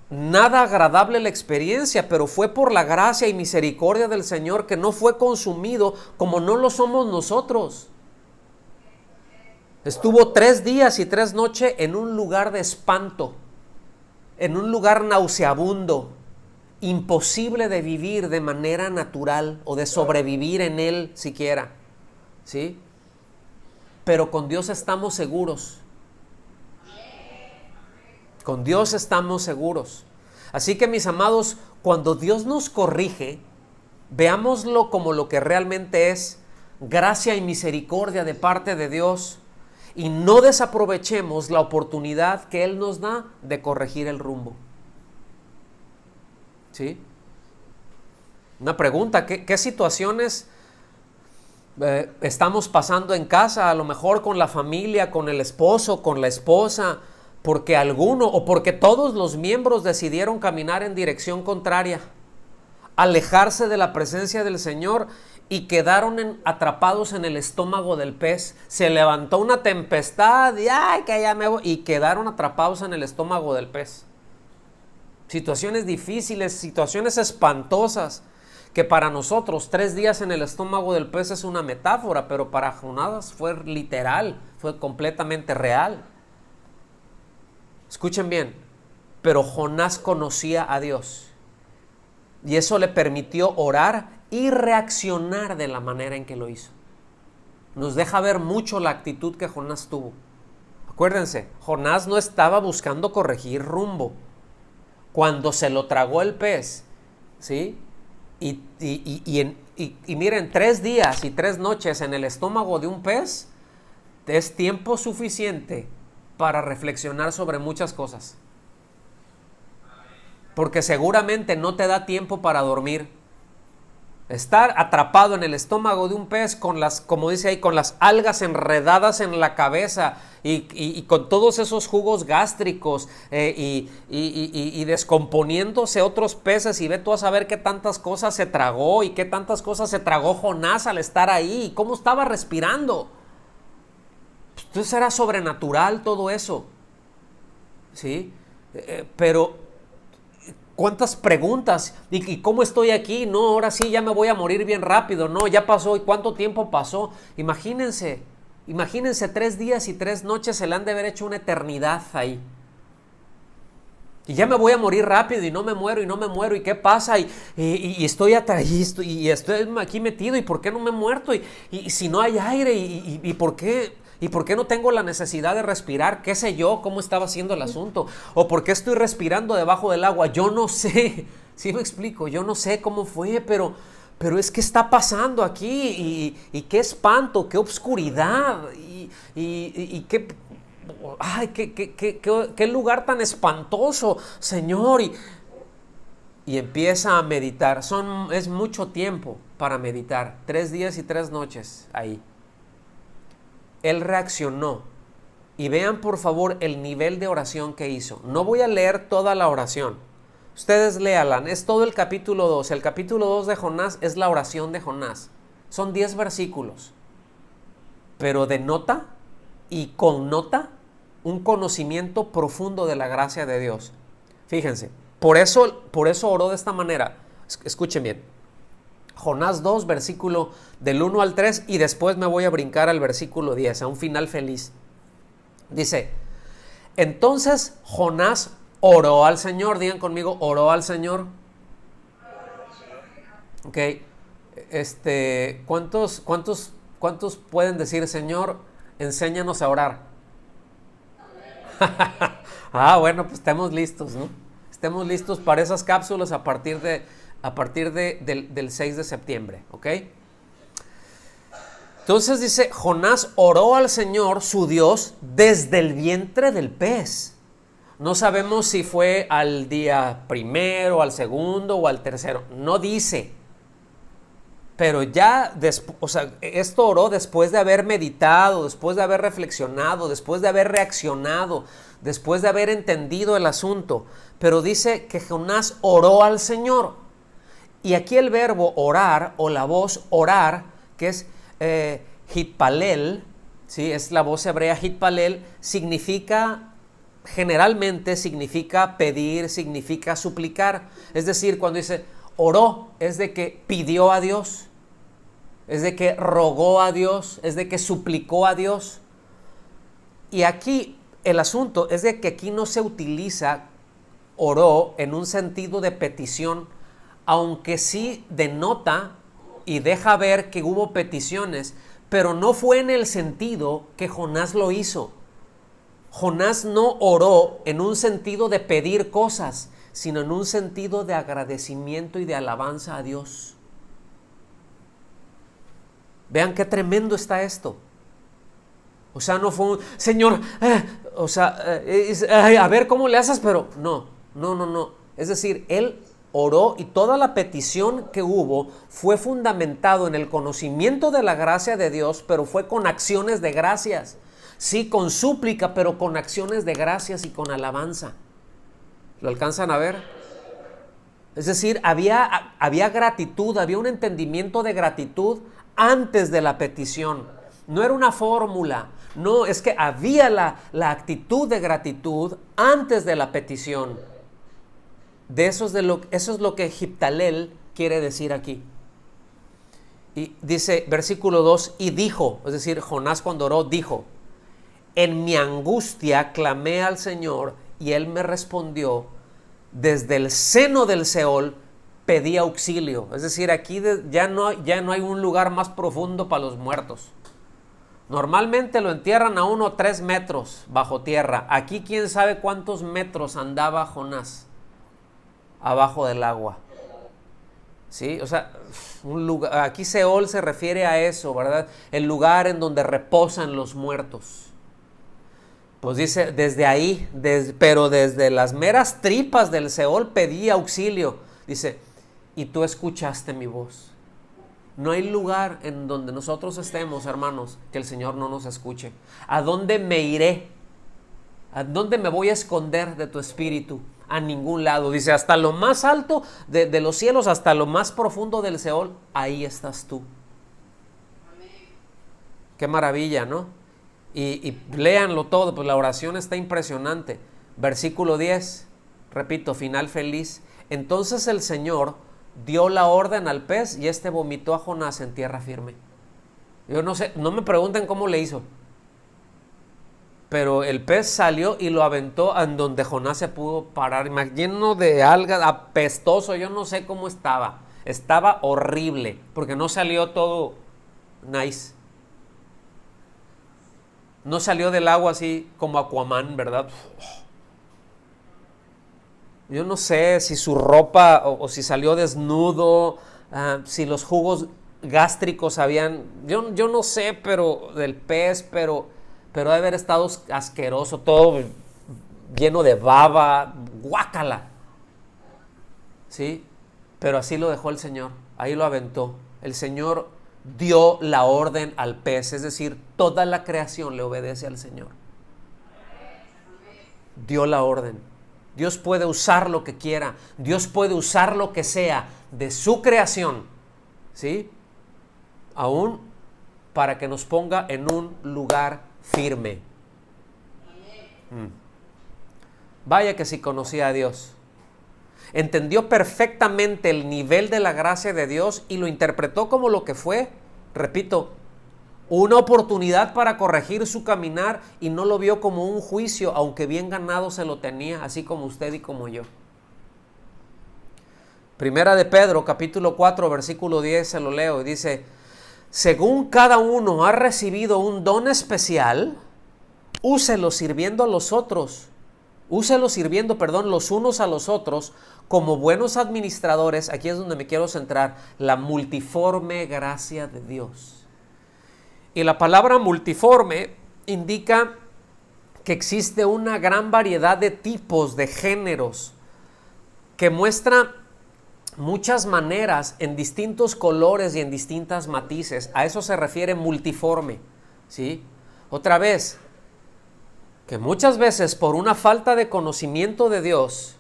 nada agradable la experiencia, pero fue por la gracia y misericordia del Señor que no fue consumido como no lo somos nosotros. Estuvo 3 días y 3 noches en un lugar de espanto, en un lugar nauseabundo, imposible de vivir de manera natural o de sobrevivir en él siquiera, ¿sí? Pero con Dios estamos seguros. Con Dios estamos seguros. Así que, mis amados, cuando Dios nos corrige, veámoslo como lo que realmente es, gracia y misericordia de parte de Dios, y no desaprovechemos la oportunidad que Él nos da de corregir el rumbo. ¿Sí? Una pregunta, ¿qué situaciones estamos pasando en casa? A lo mejor con la familia, con el esposo, con la esposa, porque alguno o porque todos los miembros decidieron caminar en dirección contraria, alejarse de la presencia del Señor y quedaron atrapados en el estómago del pez. Se levantó una tempestad y ¡ay, que ya me voy! Y quedaron atrapados en el estómago del pez. Situaciones difíciles, situaciones espantosas, que para nosotros 3 días en el estómago del pez es una metáfora, pero para Jonás fue literal, fue completamente real. Escuchen bien, pero Jonás conocía a Dios y eso le permitió orar y reaccionar de la manera en que lo hizo. Nos deja ver mucho la actitud que Jonás tuvo. Acuérdense, Jonás no estaba buscando corregir rumbo. Cuando se lo tragó el pez, ¿sí? Y miren, 3 días y 3 noches en el estómago de un pez es tiempo suficiente para reflexionar sobre muchas cosas. Porque seguramente no te da tiempo para dormir. Estar atrapado en el estómago de un pez con las, como dice ahí, con las algas enredadas en la cabeza y con todos esos jugos gástricos y descomponiéndose otros peces, y ve tú a saber qué tantas cosas se tragó y qué tantas cosas se tragó Jonás al estar ahí y cómo estaba respirando. Entonces era sobrenatural todo eso, ¿sí? Pero ¿cuántas preguntas? ¿Y cómo estoy aquí? No, ahora sí ya me voy a morir bien rápido. No, ya pasó. ¿Y cuánto tiempo pasó? Imagínense 3 días y 3 noches, se le han de haber hecho una eternidad ahí. Y ya me voy a morir rápido y no me muero y no me muero. ¿Y qué pasa? Y estoy atrás y estoy aquí metido. ¿Y por qué no me he muerto? Y si no hay aire, ¿y por qué? ¿Y por qué no tengo la necesidad de respirar? ¿Qué sé yo? ¿Cómo estaba haciendo el asunto? ¿O por qué estoy respirando debajo del agua? Yo no sé. ¿Sí me explico? Yo no sé cómo fue, pero es que está pasando aquí. Y qué espanto, qué obscuridad. Y qué... ¡Ay, qué lugar tan espantoso, Señor! Y empieza a meditar. Es mucho tiempo para meditar. 3 días y 3 noches ahí. Él reaccionó. Y vean por favor el nivel de oración que hizo. No voy a leer toda la oración. Ustedes léalan. Es todo el capítulo 2. El capítulo 2 de Jonás es la oración de Jonás. Son 10 versículos. Pero denota y connota un conocimiento profundo de la gracia de Dios. Fíjense. Por eso oró de esta manera. Escuchen bien. Jonás 2, versículo del 1 al 3, y después me voy a brincar al versículo 10, a un final feliz. Dice, entonces Jonás oró al Señor. Digan conmigo, oró al Señor. Ok. ¿Cuántos pueden decir, Señor, enséñanos a orar? Bueno, pues estemos listos, ¿no? Estemos listos para esas cápsulas a partir del 6 de septiembre, ¿ok? Entonces dice, Jonás oró al Señor, su Dios, desde el vientre del pez. No sabemos si fue al día primero, al segundo o al tercero. No dice. Pero ya, esto oró después de haber meditado, después de haber reflexionado, después de haber reaccionado, después de haber entendido el asunto. Pero dice que Jonás oró al Señor. Y aquí el verbo orar o la voz orar, que es hitpalel, ¿sí? Es la voz hebrea hitpalel, generalmente significa pedir, significa suplicar. Es decir, cuando dice oró, es de que pidió a Dios, es de que rogó a Dios, es de que suplicó a Dios. Y aquí el asunto es de que aquí no se utiliza oró en un sentido de petición, aunque sí denota y deja ver que hubo peticiones, pero no fue en el sentido que Jonás lo hizo. Jonás no oró en un sentido de pedir cosas, sino en un sentido de agradecimiento y de alabanza a Dios. Vean qué tremendo está esto. O sea, no fue un, Señor, a ver cómo le haces, pero no. Es decir, él oró y toda la petición que hubo fue fundamentado en el conocimiento de la gracia de Dios, pero fue con acciones de gracias. Sí, con súplica, pero con acciones de gracias y con alabanza. ¿Lo alcanzan a ver? Es decir, había gratitud, había un entendimiento de gratitud antes de la petición. No era una fórmula, no, es que había la actitud de gratitud antes de la petición. Eso es lo que Jiptalel quiere decir aquí. Y dice, versículo 2, y dijo, es decir, Jonás cuando oró, dijo, en mi angustia clamé al Señor y Él me respondió, desde el seno del Seol pedí auxilio. Es decir, aquí ya no hay un lugar más profundo para los muertos. Normalmente lo entierran a 1 o 3 metros bajo tierra. Aquí quién sabe cuántos metros andaba Jonás abajo del agua. ¿Sí? O sea, un lugar, aquí Seol se refiere a eso, ¿verdad? El lugar en donde reposan los muertos. Pues dice, desde ahí, pero desde las meras tripas del Seol pedí auxilio. Dice, y tú escuchaste mi voz. No hay lugar en donde nosotros estemos, hermanos, que el Señor no nos escuche. ¿A dónde me iré? ¿A dónde me voy a esconder de tu espíritu? A ningún lado. Dice, hasta lo más alto de los cielos, hasta lo más profundo del Seol, ahí estás tú. Amén. Qué maravilla, ¿no? Y léanlo todo, pues la oración está impresionante. Versículo 10, repito, final feliz. Entonces el Señor dio la orden al pez y este vomitó a Jonás en tierra firme. Yo no sé, no me pregunten cómo le hizo. Pero el pez salió y lo aventó en donde Jonás se pudo parar, lleno de algas, apestoso, yo no sé cómo estaba. Estaba horrible, porque no salió todo nice. No salió del agua así como Aquaman, ¿verdad? Yo no sé si su ropa o si salió desnudo, si los jugos gástricos habían... Yo no sé, pero del pez, pero debe haber estado asqueroso, todo lleno de baba, guácala. ¿Sí? Pero así lo dejó el Señor, ahí lo aventó. El Señor dio la orden al pez, es decir, toda la creación le obedece al Señor. Dio la orden. Dios puede usar lo que quiera, Dios puede usar lo que sea de su creación, ¿sí? Aún para que nos ponga en un lugar firme. Vaya que si conocía a Dios. Entendió perfectamente el nivel de la gracia de Dios y lo interpretó como lo que fue, repito, una oportunidad para corregir su caminar y no lo vio como un juicio, aunque bien ganado se lo tenía, así como usted y como yo. Primera de Pedro, capítulo 4, versículo 10, se lo leo y dice, según cada uno ha recibido un don especial, úselo sirviendo a los otros. Úselo sirviendo, los unos a los otros como buenos administradores. Aquí es donde me quiero centrar, la multiforme gracia de Dios. Y la palabra multiforme indica que existe una gran variedad de tipos, de géneros, que muestra muchas maneras en distintos colores y en distintas matices. A eso se refiere multiforme, ¿sí? Otra vez, que muchas veces por una falta de conocimiento de Dios,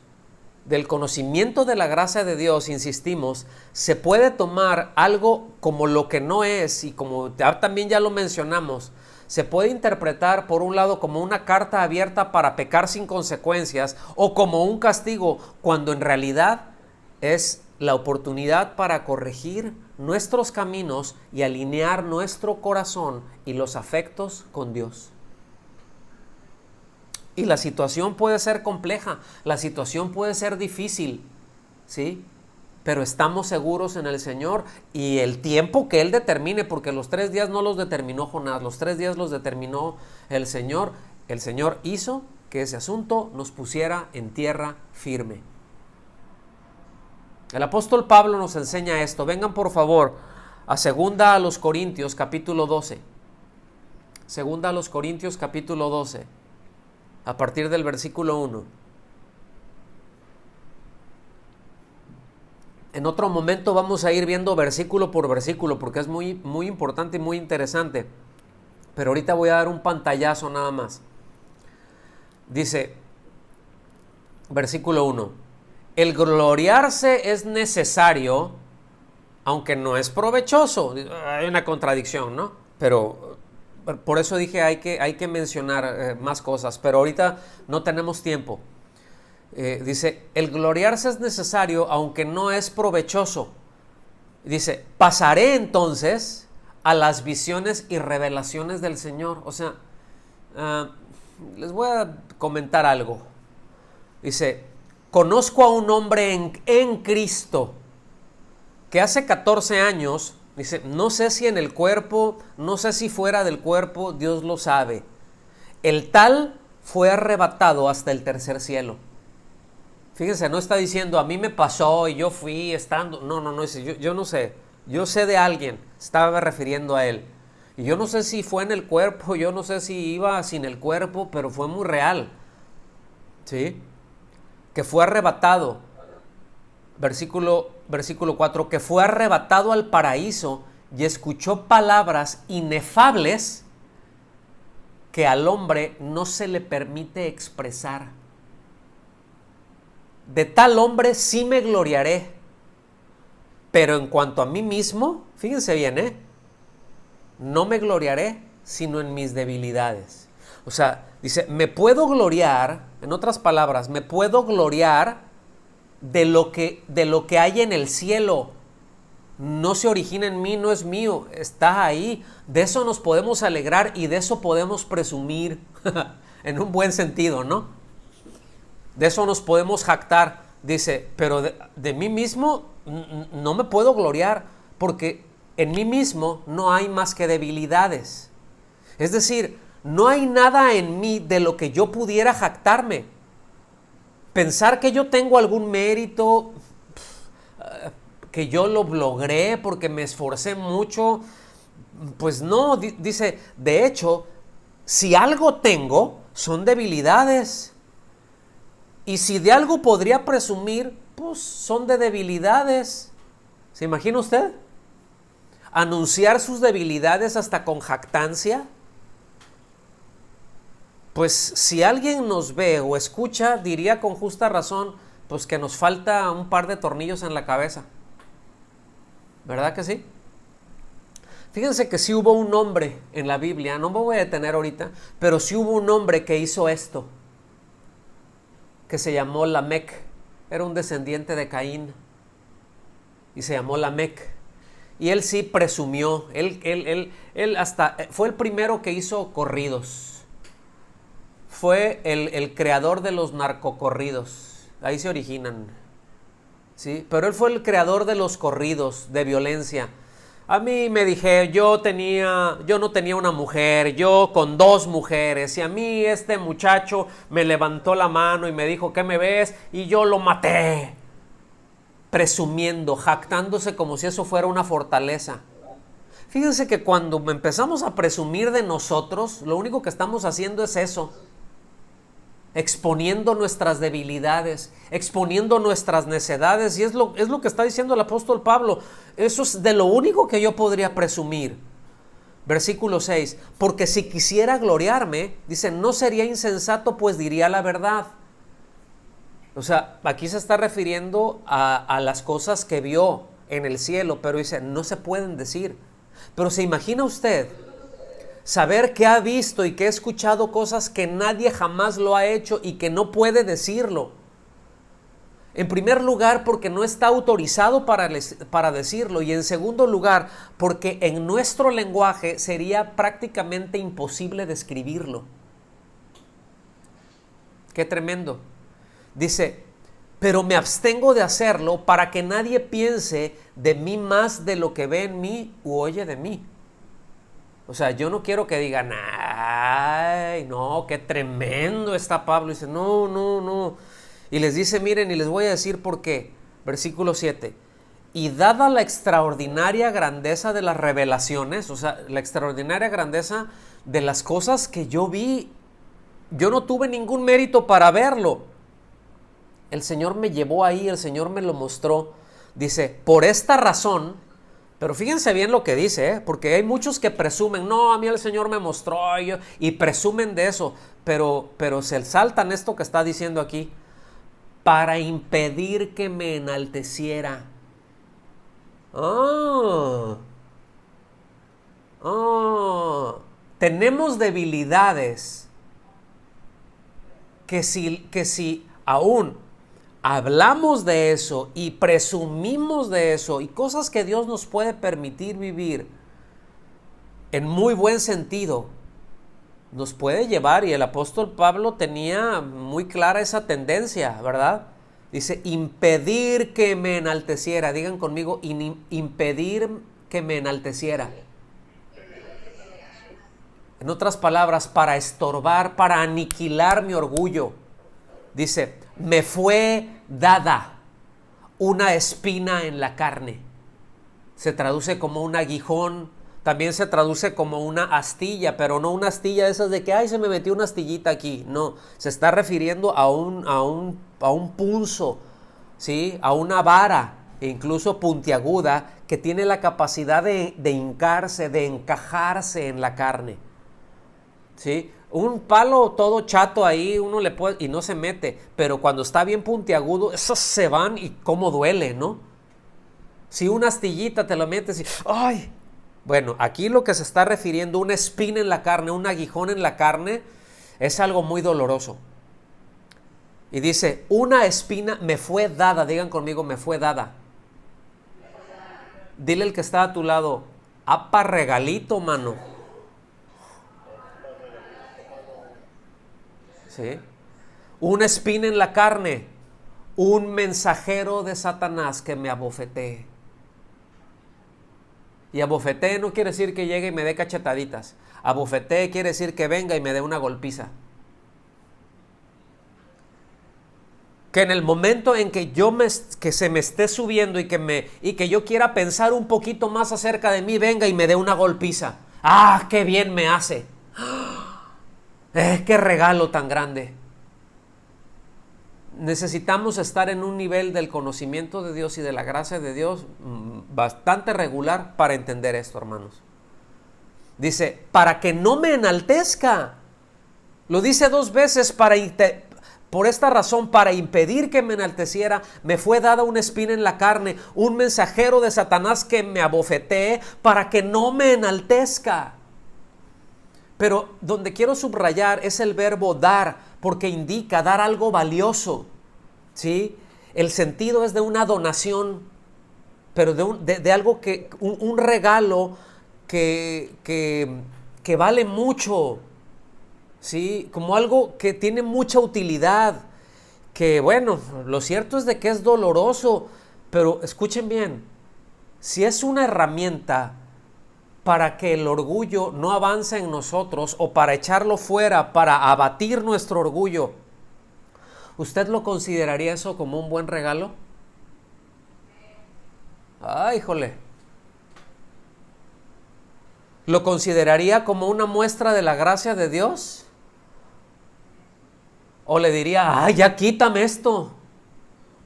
del conocimiento de la gracia de Dios, insistimos, se puede tomar algo como lo que no es, y como también ya lo mencionamos, se puede interpretar por un lado como una carta abierta para pecar sin consecuencias o como un castigo, cuando en realidad es la oportunidad para corregir nuestros caminos y alinear nuestro corazón y los afectos con Dios. Y la situación puede ser compleja, la situación puede ser difícil, ¿sí? Pero estamos seguros en el Señor y el tiempo que Él determine, porque los 3 días no los determinó Jonás, los 3 días los determinó el Señor. El Señor hizo que ese asunto nos pusiera en tierra firme. El apóstol Pablo nos enseña esto. Vengan por favor a 2 Corintios capítulo 12. 2 Corintios capítulo 12. A partir del versículo 1. En otro momento vamos a ir viendo versículo por versículo porque es muy, muy importante y muy interesante. pero ahorita voy a dar un pantallazo nada más. Dice, versículo 1, el gloriarse es necesario, aunque no es provechoso. Hay una contradicción, ¿no? Pero por eso dije hay que mencionar más cosas, pero ahorita no tenemos tiempo. Dice, el gloriarse es necesario, aunque no es provechoso. Dice, pasaré entonces a las visiones y revelaciones del Señor. O sea, les voy a comentar algo. Dice, conozco a un hombre en Cristo que hace 14 años, dice, no sé si en el cuerpo, no sé si fuera del cuerpo, Dios lo sabe. El tal fue arrebatado hasta el tercer cielo. Fíjense, no está diciendo, a mí me pasó y yo fui estando. No, yo no sé. Yo sé de alguien, estaba refiriendo a él. Y yo no sé si fue en el cuerpo, yo no sé si iba sin el cuerpo, pero fue muy real. ¿Sí? Que fue arrebatado. Versículo 4, que fue arrebatado al paraíso y escuchó palabras inefables que al hombre no se le permite expresar. De tal hombre sí me gloriaré, pero en cuanto a mí mismo, fíjense bien, no me gloriaré sino en mis debilidades. O sea, dice, me puedo gloriar, en otras palabras, me puedo gloriar de lo que hay en el cielo. No se origina en mí, no es mío, está ahí. De eso nos podemos alegrar y de eso podemos presumir, en un buen sentido, ¿no? De eso nos podemos jactar. Dice, pero de mí mismo no me puedo gloriar, porque en mí mismo no hay más que debilidades. Es decir, no hay nada en mí de lo que yo pudiera jactarme. Pensar que yo tengo algún mérito, que yo lo logré porque me esforcé mucho, pues no, dice, de hecho, si algo tengo, son debilidades. Y si de algo podría presumir, pues son de debilidades. ¿Se imagina usted? Anunciar sus debilidades hasta con jactancia. Pues si alguien nos ve o escucha, diría con justa razón, pues que nos falta un par de tornillos en la cabeza. ¿Verdad que sí? Fíjense que sí hubo un hombre en la Biblia, no me voy a detener ahorita, pero sí hubo un hombre que hizo esto, que se llamó Lamec. Era un descendiente de Caín y se llamó Lamec. Y él sí presumió, él hasta fue el primero que hizo corridos. Fue el creador de los narcocorridos. Ahí se originan. ¿Sí? Pero él fue el creador de los corridos de violencia. A mí me dije, yo no tenía una mujer, yo con 2 mujeres, y a mí este muchacho me levantó la mano y me dijo, ¿qué me ves? Y yo lo maté. Presumiendo, jactándose como si eso fuera una fortaleza. Fíjense que cuando empezamos a presumir de nosotros, lo único que estamos haciendo es eso. Exponiendo nuestras debilidades, exponiendo nuestras necedades, y es lo que está diciendo el apóstol Pablo. Eso es de lo único que yo podría presumir. Versículo 6, porque si quisiera gloriarme, dice, no sería insensato, pues diría la verdad. O sea, aquí se está refiriendo a las cosas que vio en el cielo, pero dice, no se pueden decir. Pero ¿se imagina usted saber que ha visto y que ha escuchado cosas que nadie jamás lo ha hecho y que no puede decirlo? En primer lugar, porque no está autorizado para decirlo, y en segundo lugar, porque en nuestro lenguaje sería prácticamente imposible describirlo. ¡Qué tremendo! Dice, pero me abstengo de hacerlo para que nadie piense de mí más de lo que ve en mí u oye de mí. O sea, yo no quiero que digan, ay, no, qué tremendo está Pablo. Dice, no. Y les dice, miren, y les voy a decir por qué. Versículo 7. Y dada la extraordinaria grandeza de las revelaciones, o sea, la extraordinaria grandeza de las cosas que yo vi, yo no tuve ningún mérito para verlo. El Señor me llevó ahí, el Señor me lo mostró. Dice, por esta razón Pero fíjense bien lo que dice, ¿eh? Porque hay muchos que presumen, no, a mí el Señor me mostró, y presumen de eso, pero se saltan esto que está diciendo aquí, para impedir que me enalteciera. Tenemos debilidades que si aún hablamos de eso y presumimos de eso y cosas que Dios nos puede permitir vivir en muy buen sentido, nos puede llevar, y el apóstol Pablo tenía muy clara esa tendencia, ¿verdad? Dice, impedir que me enalteciera. Digan conmigo, impedir que me enalteciera. En otras palabras, para estorbar, para aniquilar mi orgullo. Dice, me fue dada una espina en la carne. Se traduce como un aguijón, también se traduce como una astilla, pero no una astilla de esas de que, ay, se me metió una astillita aquí. No, se está refiriendo a un punzo, ¿sí? A una vara, incluso puntiaguda, que tiene la capacidad de hincarse, de encajarse en la carne, ¿sí? Un palo todo chato ahí, uno le puede, y no se mete, pero cuando está bien puntiagudo, esos se van y cómo duele, ¿no? Si una astillita te la metes y, ¡ay! Bueno, aquí lo que se está refiriendo, una espina en la carne, un aguijón en la carne, es algo muy doloroso. Y dice, una espina me fue dada, digan conmigo, me fue dada. Dile al que está a tu lado, apa regalito, mano. ¿Sí? Una espina en la carne, un mensajero de Satanás que me abofetee. Y abofetee no quiere decir que llegue y me dé cachetaditas. Abofetee quiere decir que venga y me dé una golpiza. Que en el momento en que que se me esté subiendo y que yo quiera pensar un poquito más acerca de mí, venga y me dé una golpiza. ¡Ah, qué bien me hace! ¡Qué regalo tan grande! Necesitamos estar en un nivel del conocimiento de Dios y de la gracia de Dios bastante regular para entender esto, hermanos. Dice, para que no me enaltezca. Lo dice 2 veces, por esta razón, para impedir que me enalteciera, me fue dada una espina en la carne, un mensajero de Satanás que me abofetee para que no me enaltezca. Pero donde quiero subrayar es el verbo dar, porque indica dar algo valioso, ¿sí? El sentido es de una donación, pero de algo que, un regalo que vale mucho, ¿sí? Como algo que tiene mucha utilidad, que bueno, lo cierto es de que es doloroso, pero escuchen bien, si es una herramienta para que el orgullo no avance en nosotros o para echarlo fuera, para abatir nuestro orgullo, ¿usted lo consideraría eso como un buen regalo? ¡Ay, híjole! ¿Lo consideraría como una muestra de la gracia de Dios? ¿O le diría, ¡ay, ya quítame esto!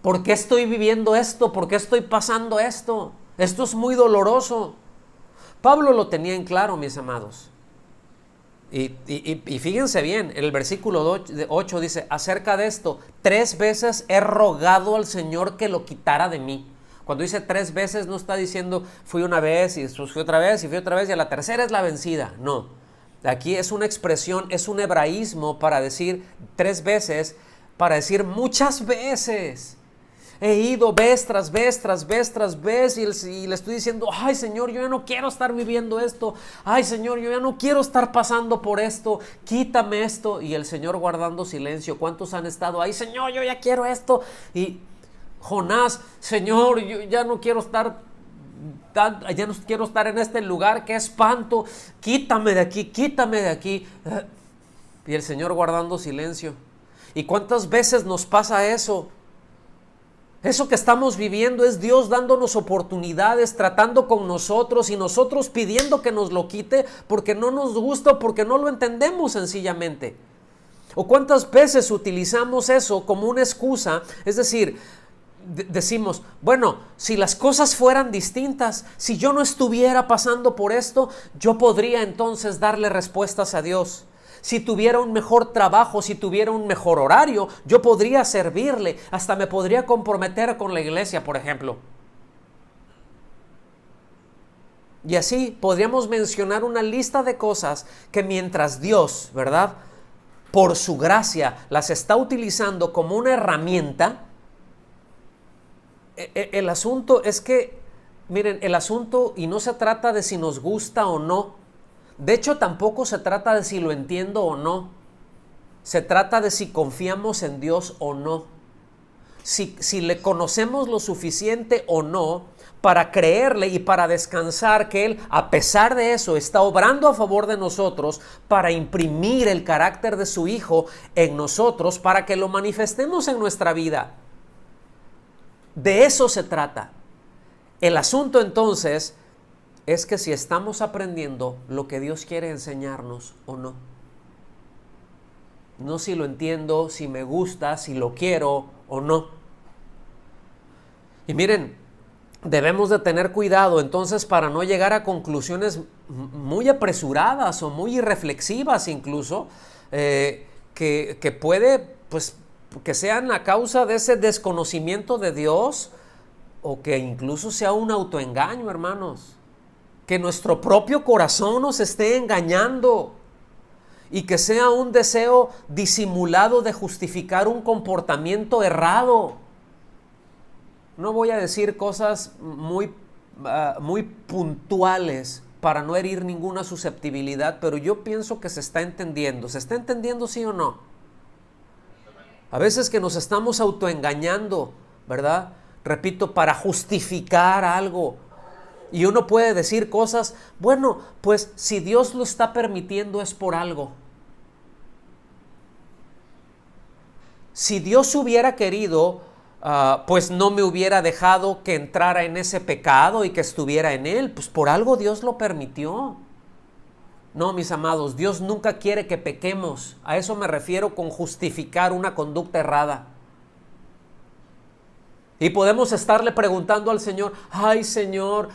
¿Por qué estoy viviendo esto? ¿Por qué estoy pasando esto? Esto es muy doloroso. Pablo lo tenía en claro, mis amados. Y fíjense bien, el versículo 8 dice, acerca de esto, 3 veces he rogado al Señor que lo quitara de mí. Cuando dice 3 veces no está diciendo fui una vez y después fui otra vez y a la tercera es la vencida. No, aquí es una expresión, es un hebraísmo para decir 3 veces, para decir muchas veces. He ido vez tras vez, y le estoy diciendo, ay Señor, yo ya no quiero estar viviendo esto, ay Señor, yo ya no quiero estar pasando por esto, quítame esto, y el Señor guardando silencio. ¿Cuántos han estado ahí? Señor, yo ya quiero esto, y Jonás, Señor, yo ya no quiero estar en este lugar, qué espanto, quítame de aquí, y el Señor guardando silencio. ¿Y cuántas veces nos pasa eso? Eso que estamos viviendo es Dios dándonos oportunidades, tratando con nosotros y nosotros pidiendo que nos lo quite porque no nos gusta o porque no lo entendemos sencillamente. ¿O cuántas veces utilizamos eso como una excusa? Es decir, decimos, bueno, si las cosas fueran distintas, si yo no estuviera pasando por esto, yo podría entonces darle respuestas a Dios. Si tuviera un mejor trabajo, si tuviera un mejor horario, yo podría servirle, hasta me podría comprometer con la iglesia, por ejemplo. Y así podríamos mencionar una lista de cosas que mientras Dios, ¿verdad?, por su gracia las está utilizando como una herramienta, el asunto es que, miren, el asunto, y no se trata de si nos gusta o no, de hecho tampoco se trata de si lo entiendo o no, se trata de si confiamos en Dios o no, si le conocemos lo suficiente o no para creerle y para descansar que Él, a pesar de eso, está obrando a favor de nosotros para imprimir el carácter de su Hijo en nosotros para que lo manifestemos en nuestra vida. De eso se trata. El asunto entonces es que si estamos aprendiendo lo que Dios quiere enseñarnos o no. No si lo entiendo, si me gusta, si lo quiero o no. Y miren, debemos de tener cuidado entonces para no llegar a conclusiones muy apresuradas o muy irreflexivas incluso, que puede, pues, que sean a causa de ese desconocimiento de Dios o que incluso sea un autoengaño, hermanos. Que nuestro propio corazón nos esté engañando y que sea un deseo disimulado de justificar un comportamiento errado. No voy a decir cosas muy puntuales para no herir ninguna susceptibilidad, pero yo pienso que se está entendiendo. ¿Se está entendiendo, sí o no? A veces que nos estamos autoengañando, ¿verdad? Repito, para justificar algo. Y uno puede decir cosas, bueno, pues si Dios lo está permitiendo es por algo. Si Dios hubiera querido, pues no me hubiera dejado que entrara en ese pecado y que estuviera en él, pues por algo Dios lo permitió. No, mis amados, Dios nunca quiere que pequemos. A eso me refiero con justificar una conducta errada. Y podemos estarle preguntando al Señor, ay Señor,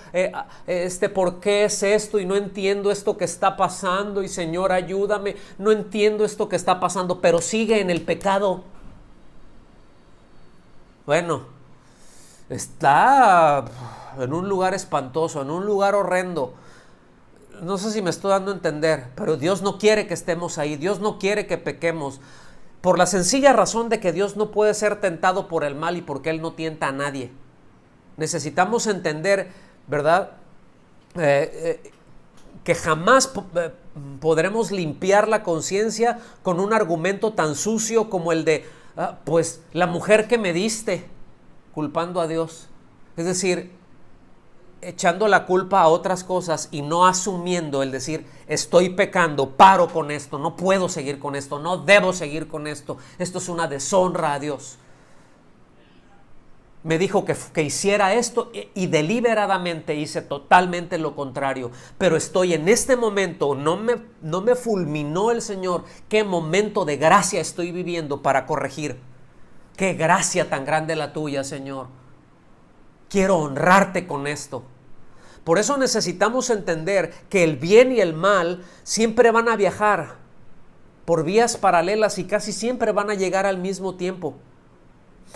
¿por qué es esto? Y no entiendo esto que está pasando. Y Señor, ayúdame, no entiendo esto que está pasando, pero sigue en el pecado. Bueno, está en un lugar espantoso, en un lugar horrendo. No sé si me estoy dando a entender, pero Dios no quiere que estemos ahí. Dios no quiere que pequemos. Por la sencilla razón de que Dios no puede ser tentado por el mal y porque Él no tienta a nadie. Necesitamos entender, ¿verdad?, que jamás podremos limpiar la conciencia con un argumento tan sucio como el de, pues la mujer que me diste, culpando a Dios. Es decir, echando la culpa a otras cosas y no asumiendo el decir, estoy pecando, paro con esto, no puedo seguir con esto, no debo seguir con esto, esto es una deshonra a Dios. Me dijo que hiciera esto y deliberadamente hice totalmente lo contrario, pero estoy en este momento, no me fulminó el Señor, qué momento de gracia estoy viviendo para corregir. Qué gracia tan grande la tuya, Señor. Quiero honrarte con esto. Por eso necesitamos entender que el bien y el mal siempre van a viajar por vías paralelas y casi siempre van a llegar al mismo tiempo.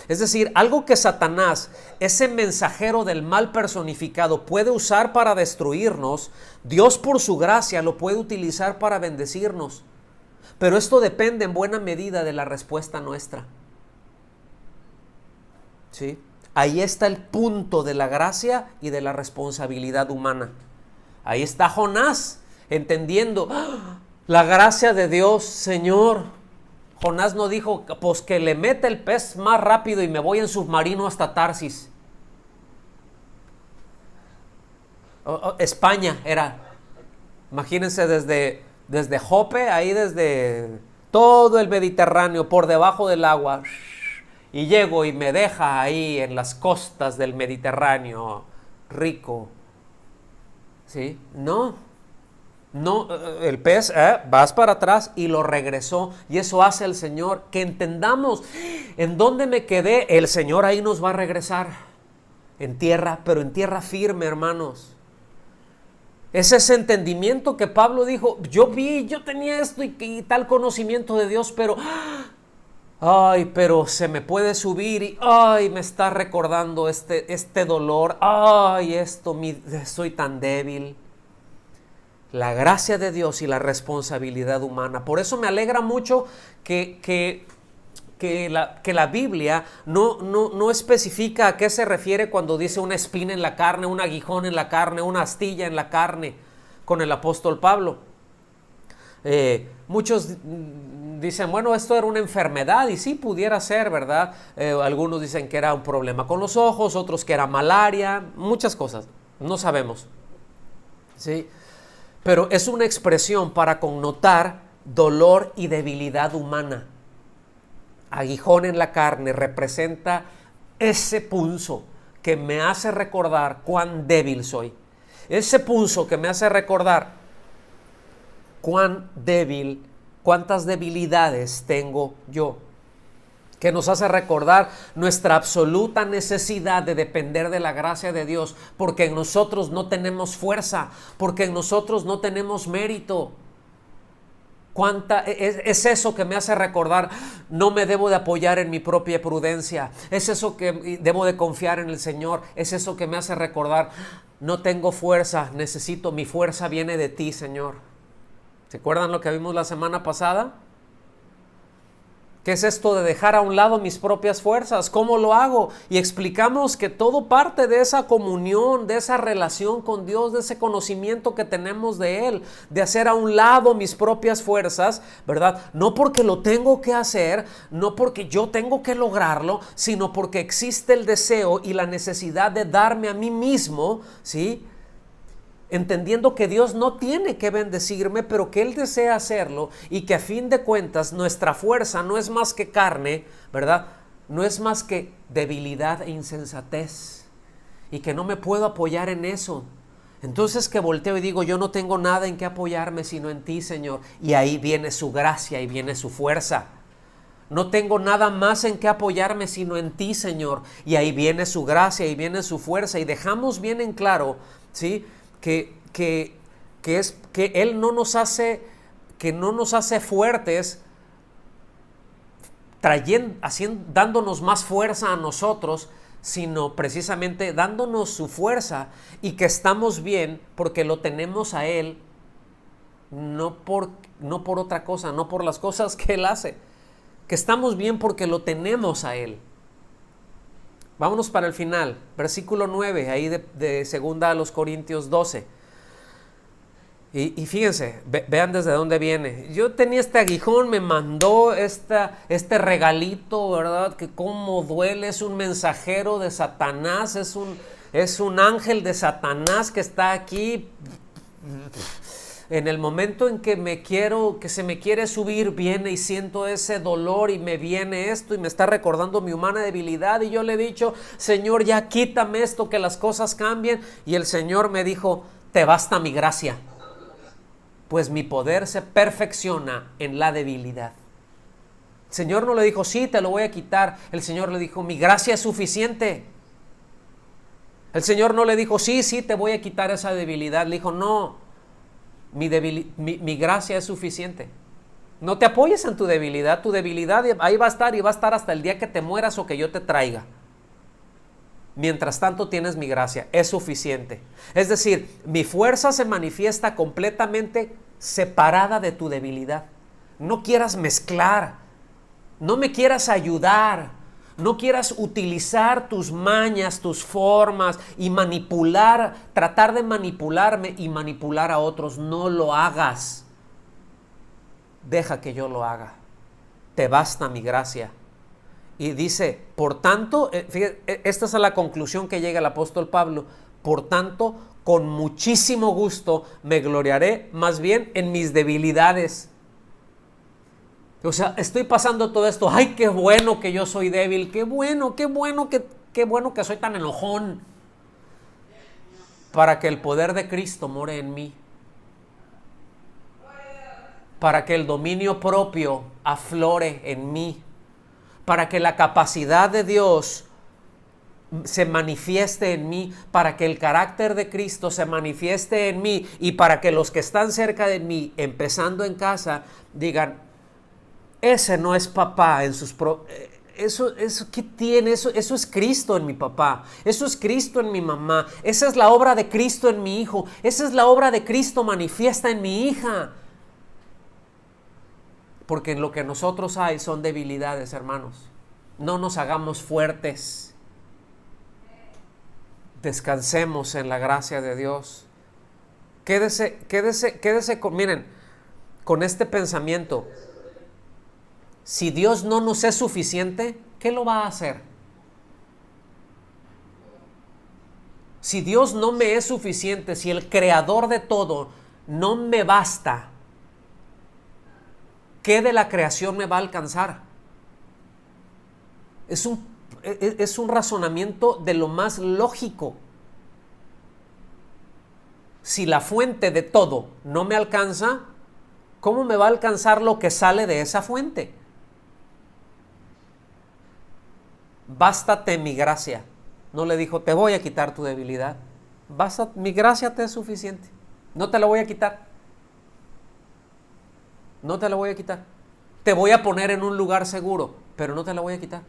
Es decir, algo que Satanás, ese mensajero del mal personificado, puede usar para destruirnos, Dios por su gracia lo puede utilizar para bendecirnos. Pero esto depende en buena medida de la respuesta nuestra. ¿Sí? Ahí está el punto de la gracia y de la responsabilidad humana. Ahí está Jonás, entendiendo la gracia de Dios. Señor, Jonás no dijo, pues que le meta el pez más rápido y me voy en submarino hasta Tarsis. España era, imagínense desde Jope, ahí desde todo el Mediterráneo, por debajo del agua. Y llego y me deja ahí en las costas del Mediterráneo, rico. ¿Sí? No. No, el pez, vas para atrás y lo regresó. Y eso hace el Señor, que entendamos en dónde me quedé. El Señor ahí nos va a regresar en tierra, pero en tierra firme, hermanos. Es ese entendimiento que Pablo dijo, yo tenía esto y tal conocimiento de Dios, pero pero se me puede subir y me está recordando este dolor, soy tan débil. La gracia de Dios y la responsabilidad humana. Por eso me alegra mucho que la Biblia no especifica a qué se refiere cuando dice una espina en la carne, un aguijón en la carne, una astilla en la carne, con el apóstol Pablo. Muchos dicen, bueno, esto era una enfermedad, y sí pudiera ser, ¿verdad? Algunos dicen que era un problema con los ojos, otros que era malaria, muchas cosas, no sabemos, ¿sí? Pero es una expresión para connotar dolor y debilidad humana. Aguijón en la carne representa ese punzo que me hace recordar cuán débil soy. Ese punzo que me hace recordar cuán débil, cuántas debilidades tengo yo. Que nos hace recordar nuestra absoluta necesidad de depender de la gracia de Dios, porque en nosotros no tenemos fuerza, porque en nosotros no tenemos mérito. Es eso que me hace recordar, no me debo de apoyar en mi propia prudencia, es eso que debo de confiar en el Señor, es eso que me hace recordar, no tengo fuerza, mi fuerza viene de ti, Señor. ¿Se acuerdan lo que vimos la semana pasada? ¿Qué es esto de dejar a un lado mis propias fuerzas? ¿Cómo lo hago? Y explicamos que todo parte de esa comunión, de esa relación con Dios, de ese conocimiento que tenemos de Él, de hacer a un lado mis propias fuerzas, ¿verdad? No porque lo tengo que hacer, no porque yo tengo que lograrlo, sino porque existe el deseo y la necesidad de darme a mí mismo, ¿sí? Entendiendo que Dios no tiene que bendecirme, pero que Él desea hacerlo, y que a fin de cuentas nuestra fuerza no es más que carne, ¿verdad? No es más que debilidad e insensatez, y que no me puedo apoyar en eso. Entonces que volteo y digo, yo no tengo nada en que apoyarme sino en ti, Señor, y ahí viene su gracia y viene su fuerza. No tengo nada más en que apoyarme sino en ti, Señor, y ahí viene su gracia y viene su fuerza, y dejamos bien en claro, ¿sí?, que Él no nos hace fuertes dándonos más fuerza a nosotros, sino precisamente dándonos su fuerza, y que estamos bien porque lo tenemos a Él, no por otra cosa, no por las cosas que Él hace, que estamos bien porque lo tenemos a Él. Vámonos para el final, versículo 9, ahí de segunda a los Corintios 12. Y fíjense, vean desde dónde viene. Yo tenía este aguijón, me mandó este regalito, ¿verdad? Que cómo duele, es un mensajero de Satanás, es un ángel de Satanás que está aquí. En el momento en que se me quiere subir, viene y siento ese dolor y me viene esto y me está recordando mi humana debilidad, y yo le he dicho, Señor, ya quítame esto, que las cosas cambien, y el Señor me dijo, te basta mi gracia, pues mi poder se perfecciona en la debilidad. El Señor no le dijo, sí, te lo voy a quitar, el Señor le dijo, mi gracia es suficiente. El Señor no le dijo, sí, te voy a quitar esa debilidad, le dijo, no. Mi gracia es suficiente. No te apoyes en tu debilidad ahí va a estar, y va a estar hasta el día que te mueras o que yo te traiga. Mientras tanto tienes mi gracia, es suficiente. Es decir, mi fuerza se manifiesta completamente separada de tu debilidad. No quieras mezclar, no me quieras ayudar, no quieras utilizar tus mañas, tus formas y tratar de manipularme y manipular a otros. No lo hagas. Deja que yo lo haga. Te basta mi gracia. Y dice, por tanto, fíjate, esta es la conclusión que llega el apóstol Pablo. Por tanto, con muchísimo gusto me gloriaré más bien en mis debilidades. O sea, estoy pasando todo esto. Ay, qué bueno que yo soy débil. Qué bueno que soy tan enojón. Para que el poder de Cristo more en mí. para que el dominio propio aflore en mí, para que la capacidad de Dios se manifieste en mí, para que el carácter de Cristo se manifieste en mí y para que los que están cerca de mí, empezando en casa, digan, ese no es papá en sus eso ¿qué tiene? Eso es Cristo en mi papá, eso es Cristo en mi mamá, esa es la obra de Cristo en mi hijo, esa es la obra de Cristo manifiesta en mi hija. Porque en lo que nosotros hay son debilidades, hermanos. No nos hagamos fuertes. Descansemos en la gracia de Dios. Quédese con, miren, con este pensamiento. Si Dios no nos es suficiente, ¿qué lo va a hacer? Si Dios no me es suficiente, si el creador de todo no me basta, ¿qué de la creación me va a alcanzar? Es un razonamiento de lo más lógico. Si la fuente de todo no me alcanza, ¿cómo me va a alcanzar lo que sale de esa fuente? Bástate mi gracia. No le dijo, te voy a quitar tu debilidad. Mi gracia te es suficiente. No te la voy a quitar. No te la voy a quitar. Te voy a poner en un lugar seguro, pero no te la voy a quitar.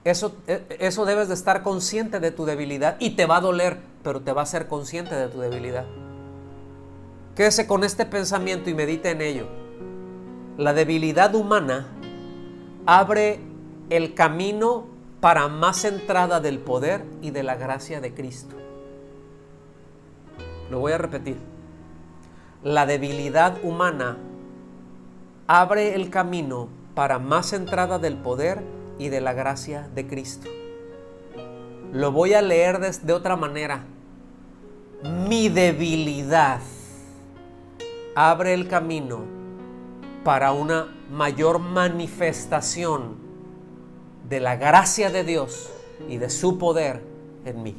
Eso debes de estar consciente de tu debilidad y te va a doler, pero te va a hacer consciente de tu debilidad. Quédese con este pensamiento y medite en ello. La debilidad humana abre el camino para más entrada del poder y de la gracia de Cristo. Lo voy a repetir. La debilidad humana abre el camino para más entrada del poder y de la gracia de Cristo. Lo voy a leer de otra manera. Mi debilidad abre el camino para una mayor manifestación de la gracia de Dios y de su poder en mí.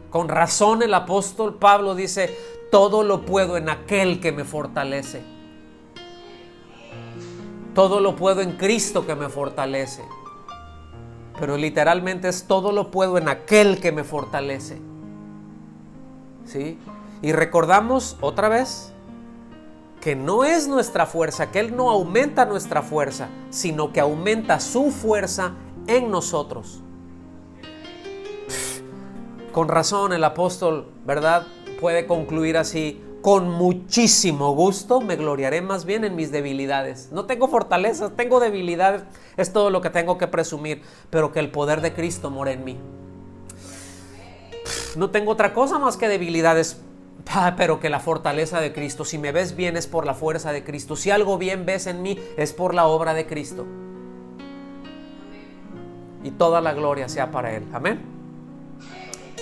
Con razón el apóstol Pablo dice, todo lo puedo en aquel que me fortalece. Todo lo puedo en Cristo que me fortalece. Pero literalmente es todo lo puedo en aquel que me fortalece. ¿Sí? Y recordamos otra vez que no es nuestra fuerza, que Él no aumenta nuestra fuerza, sino que aumenta su fuerza en nosotros. Con razón el apóstol, ¿verdad?, puede concluir así: con muchísimo gusto me gloriaré más bien en mis debilidades. No tengo fortalezas, tengo debilidades, es todo lo que tengo que presumir, pero que el poder de Cristo mora en mí. No tengo otra cosa más que debilidades, pero que la fortaleza de Cristo. Si me ves bien es por la fuerza de Cristo. Si algo bien ves en mí es por la obra de Cristo. Y toda la gloria sea para Él. Amén.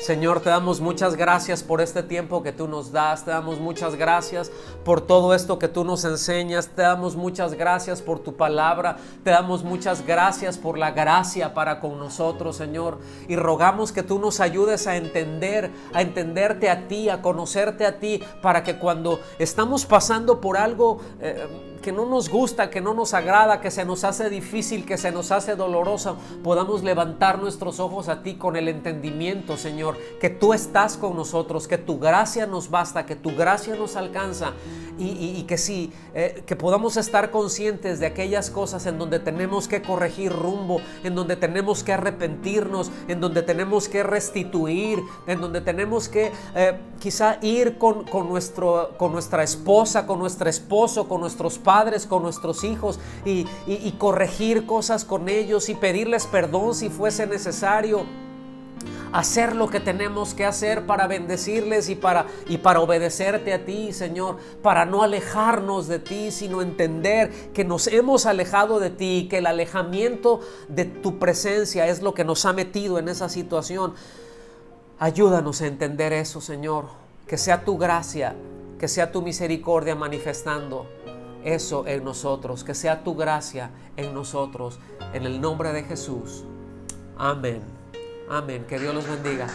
Señor, te damos muchas gracias por este tiempo que tú nos das. Te damos muchas gracias por todo esto que tú nos enseñas. Te damos muchas gracias por tu palabra. Te damos muchas gracias por la gracia para con nosotros, Señor. Y rogamos que tú nos ayudes a entenderte a ti, a conocerte a ti, para que cuando estamos pasando por algo que no nos gusta, que no nos agrada, que se nos hace difícil, que se nos hace doloroso, podamos levantar nuestros ojos a ti con el entendimiento, Señor, que tú estás con nosotros, que tu gracia nos basta, que tu gracia nos alcanza, y que sí, que podamos estar conscientes de aquellas cosas en donde tenemos que corregir rumbo, en donde tenemos que arrepentirnos, en donde tenemos que restituir, en donde tenemos que quizá ir con nuestra esposa, con nuestro esposo, con nuestros padres, con nuestros hijos, y corregir cosas con ellos y pedirles perdón si fuese necesario. Hacer lo que tenemos que hacer para bendecirles y para obedecerte a ti, Señor, para no alejarnos de ti, sino entender que nos hemos alejado de ti, que el alejamiento de tu presencia es lo que nos ha metido en esa situación. Ayúdanos a entender eso, Señor, que sea tu gracia, que sea tu misericordia manifestando eso en nosotros, que sea tu gracia en nosotros, en el nombre de Jesús. Amén. Amén. Que Dios los bendiga.